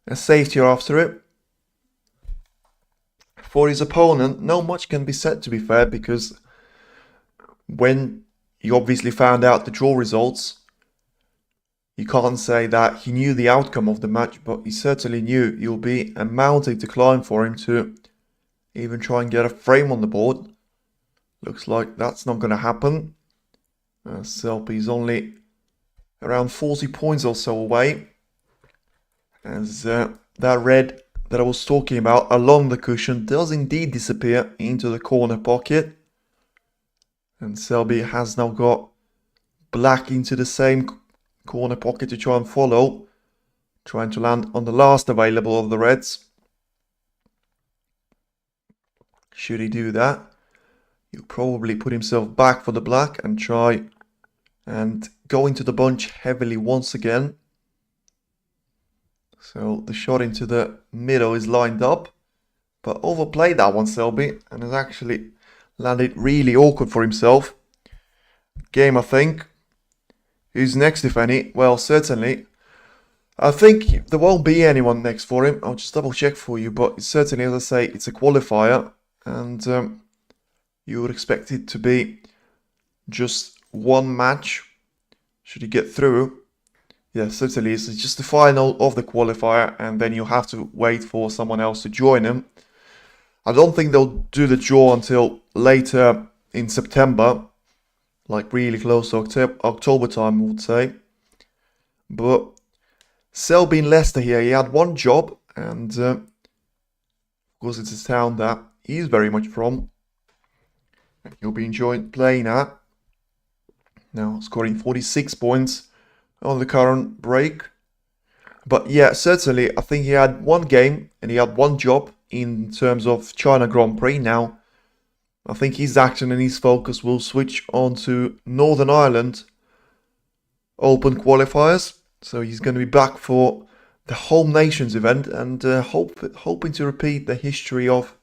Speaker 1: a safety after it. For his opponent, not much can be said, to be fair, because when he obviously found out the draw results, you can't say that he knew the outcome of the match, but he certainly knew it will be a mountain to climb for him to even try and get a frame on the board. Looks like that's not going to happen. Selby's only around 40 points or so away. As that red that I was talking about along the cushion does indeed disappear into the corner pocket. And Selby has now got black into the same corner pocket to try and follow. Trying to land on the last available of the reds. Should he do that, he'll probably put himself back for the black and try and go into the bunch heavily once again. So the shot into the middle is lined up, but overplayed that one, Selby, and has actually landed really awkward for himself. Game, I think. Who's next, if any? Well, certainly. I think there won't be anyone next for him. I'll just double check for you, but certainly, as I say, it's a qualifier. And you would expect it to be just one match. Should he get through? Yeah, certainly. It's just the final of the qualifier, and then you have to wait for someone else to join him. I don't think they'll do the draw until later in September. Like really close to October time, I would say. But Selby in Leicester here, he had one job, and of course it's a town that he's very much from. And he'll be enjoying playing at. Now scoring 46 points on the current break. But yeah, certainly I think he had one game and he had one job in terms of China Grand Prix. Now I think his action and his focus will switch on to Northern Ireland Open qualifiers. So he's going to be back for the Home Nations event and hoping to repeat the history of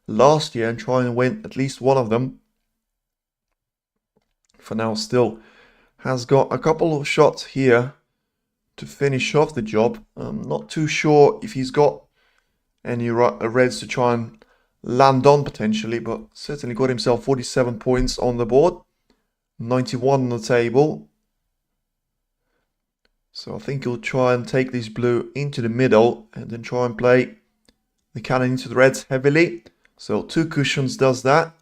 Speaker 1: last year and try and win at least one of them. For now, still has got a couple of shots here to finish off the job. I'm not too sure if he's got any reds to try and land on potentially, but certainly got himself 47 points on the board, 91 on the table. So I think he'll try and take this blue into the middle and then try and play the cannon into the reds heavily. So 2 cushions does that.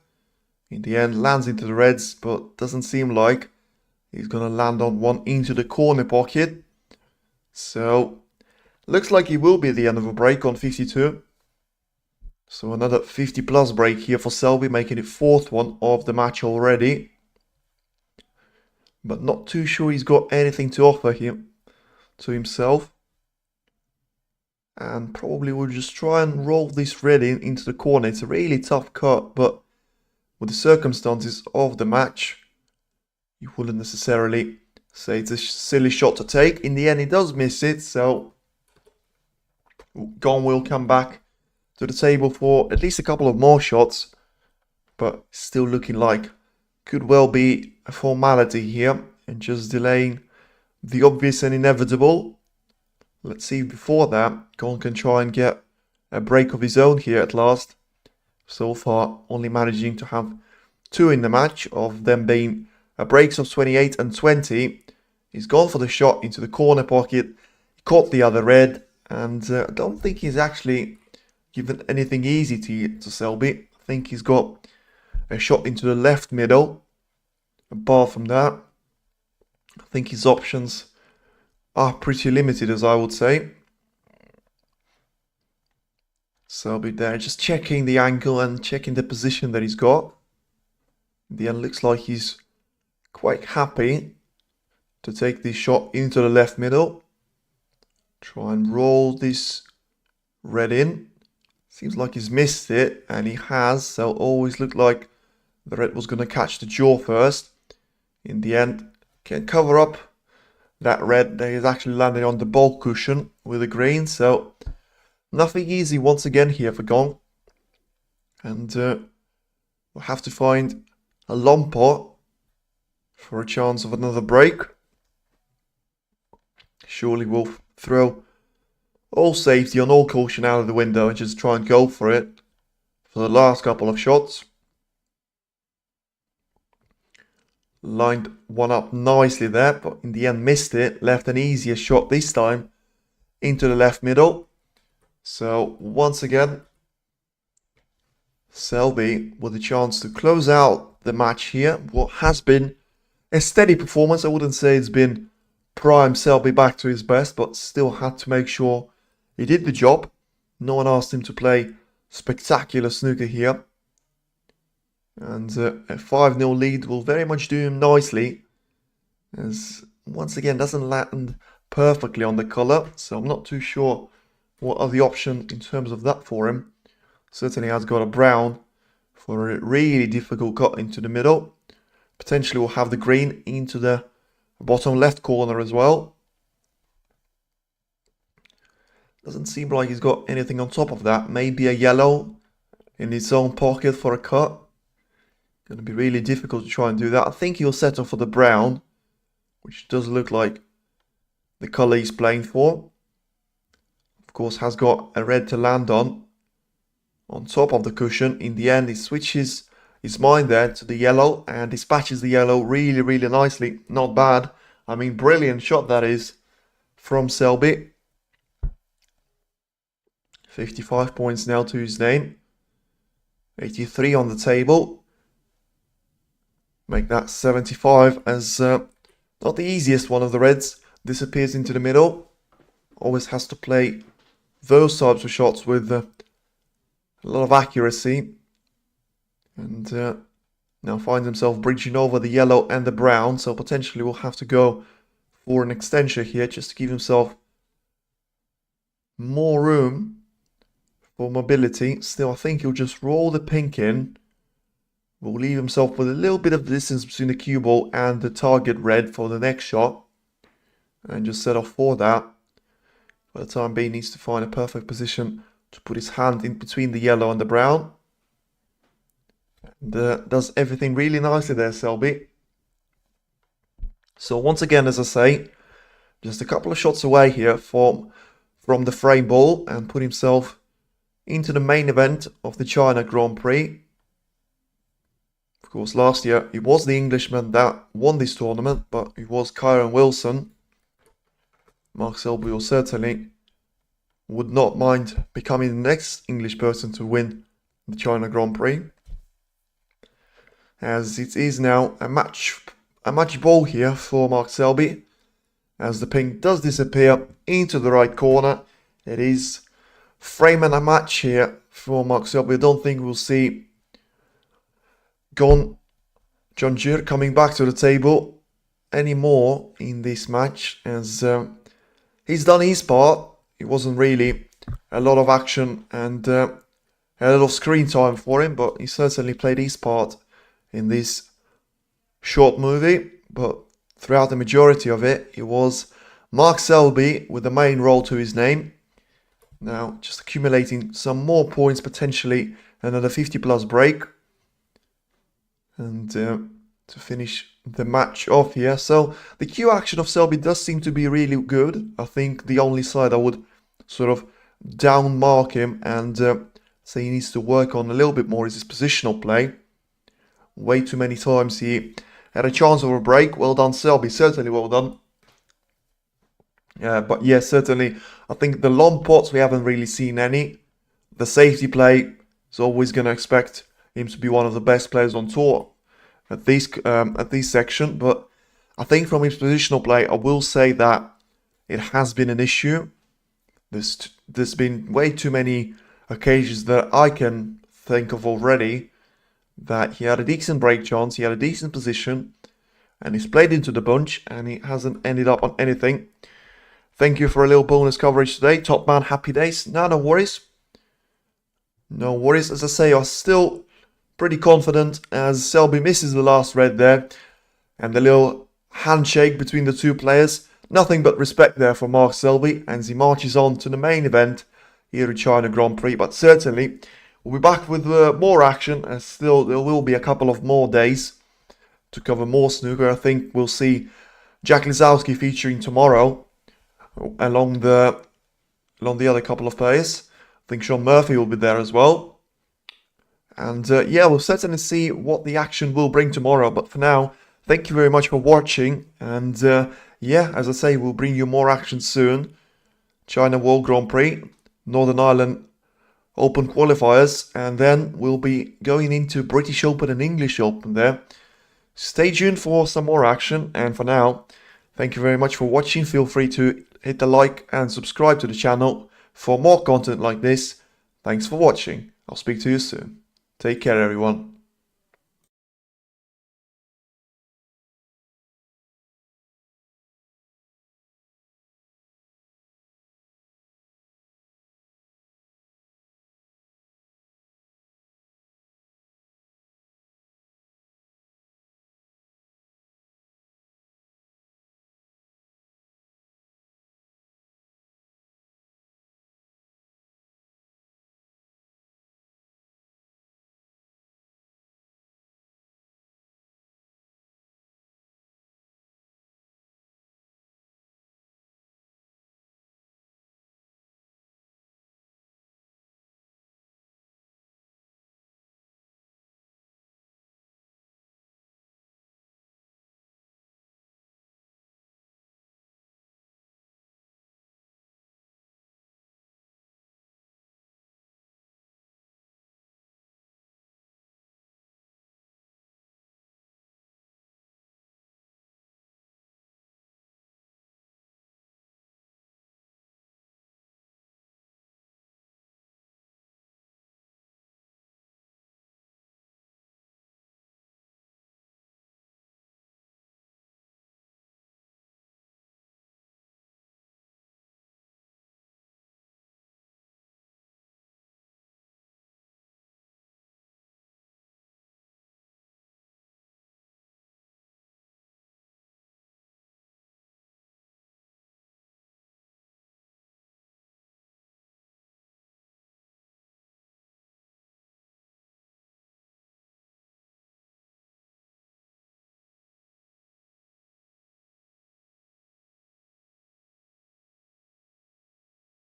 Speaker 1: In the end, lands into the reds, but doesn't seem like he's going to land on one into the corner pocket. So, looks like it will be the end of a break on 52. So another 50 plus break here for Selby, making it 4th one of the match already. But not too sure he's got anything to offer here to himself. And probably will just try and roll this red into the corner. It's a really tough cut, but with the circumstances of the match, you wouldn't necessarily say it's a silly shot to take. In the end, he does miss it, so Gong will come back to the table for at least a couple of more shots, but still looking like could well be a formality here and just delaying the obvious and inevitable. Let's see if before that Gong can try and get a break of his own here at last. So far only managing to have 2 in the match, of them being breaks of 28 and 20. He's gone for the shot into the corner pocket, he caught the other red, and I don't think he's actually given anything easy to Selby. I think he's got a shot into the left middle. Apart from that, I think his options are pretty limited, as I would say. Selby there just checking the angle and checking the position that he's got. In the end, looks like he's quite happy to take this shot into the left middle. Try and roll this red in. Seems like he's missed it, and he has, so always looked like the red was going to catch the jaw first. In the end, can cover up that red that is actually landing on the ball cushion with the green, so nothing easy once again here for Gong. And we'll have to find a long pot for a chance of another break. Surely we'll throw all safety and all caution out of the window and just try and go for it for the last couple of shots. Lined one up nicely there, but in the end missed it. Left an easier shot this time into the left middle. So once again, Selby with a chance to close out the match here. What has been a steady performance. I wouldn't say it's been prime Selby back to his best, but still had to make sure he did the job. No one asked him to play spectacular snooker here. And a 5-0 lead will very much do him nicely, as once again doesn't land perfectly on the colour, so I'm not too sure what are the options in terms of that for him. Certainly has got a brown for a really difficult cut into the middle. Potentially will have the green into the bottom left corner as well. Doesn't seem like he's got anything on top of that. Maybe a yellow in his own pocket for a cut. Going to be really difficult to try and do that. I think he'll settle for the brown, which does look like the colour he's playing for. Of course, has got a red to land on top of the cushion. In the end, he switches his mind there to the yellow and dispatches the yellow really, really nicely. Not bad. I mean, brilliant shot that is from Selby. 55 points now to his name. 83 on the table. Make that 75 as not the easiest one of the reds. Disappears into the middle. Always has to play those types of shots with a lot of accuracy. And now finds himself bridging over the yellow and the brown. So potentially will have to go for an extension here just to give himself more room for mobility. Still, I think he'll just roll the pink in. Will leave himself with a little bit of distance between the cue ball and the target red for the next shot. And just set off for that. For the time being, needs to find a perfect position to put his hand in between the yellow and the brown. And does everything really nicely there, Selby. So once again, as I say, just a couple of shots away here from the frame ball and put himself into the main event of the China Grand Prix. Of course, last year it was the Englishman that won this tournament, but it was Kyron Wilson. Mark Selby will certainly would not mind becoming the next English person to win the China Grand Prix, as it is now a match ball here for Mark Selby. As the pink does disappear into the right corner, it is framing a match here for Mark Selby. I don't think we'll see Gong coming back to the table anymore in this match, as he's done his part. It wasn't really a lot of action and a lot of screen time for him, but he certainly played his part in this short movie. But throughout the majority of it, it was Mark Selby with the main role to his name. Now, just accumulating some more points, potentially another 50+ break. And to finish the match off here. So, the Q action of Selby does seem to be really good. I think the only side I would sort of down mark him and say he needs to work on a little bit more is his positional play. Way too many times he had a chance of a break. Well done, Selby. Certainly well done. But yeah, certainly, I think the long pots, we haven't really seen any. The safety play is always going to expect him to be one of the best players on tour at this section. But I think from his positional play, I will say that it has been an issue. There's been way too many occasions that I can think of already that he had a decent break chance, he had a decent position, and he's played into the bunch, and he hasn't ended up on anything. Thank you for a little bonus coverage today. Top man, happy days. No worries. No worries. As I say, I'm still pretty confident as Selby misses the last red there. And the little handshake between the two players. Nothing but respect there for Mark Selby as he marches on to the main event here at China Grand Prix. But certainly, we'll be back with more action, as still there will be a couple of more days to cover more snooker. I think we'll see Jack Lisowski featuring tomorrow, along the other couple of players. I think Sean Murphy will be there as well. And yeah, we'll certainly see what the action will bring tomorrow. But for now, thank you very much for watching. And yeah, as I say, we'll bring you more action soon. China World Grand Prix, Northern Ireland Open qualifiers. And then we'll be going into British Open and English Open there. Stay tuned for some more action. And for now, thank you very much for watching. Feel free to hit the like and subscribe to the channel for more content like this. Thanks for watching. I'll speak to you soon. Take care, everyone.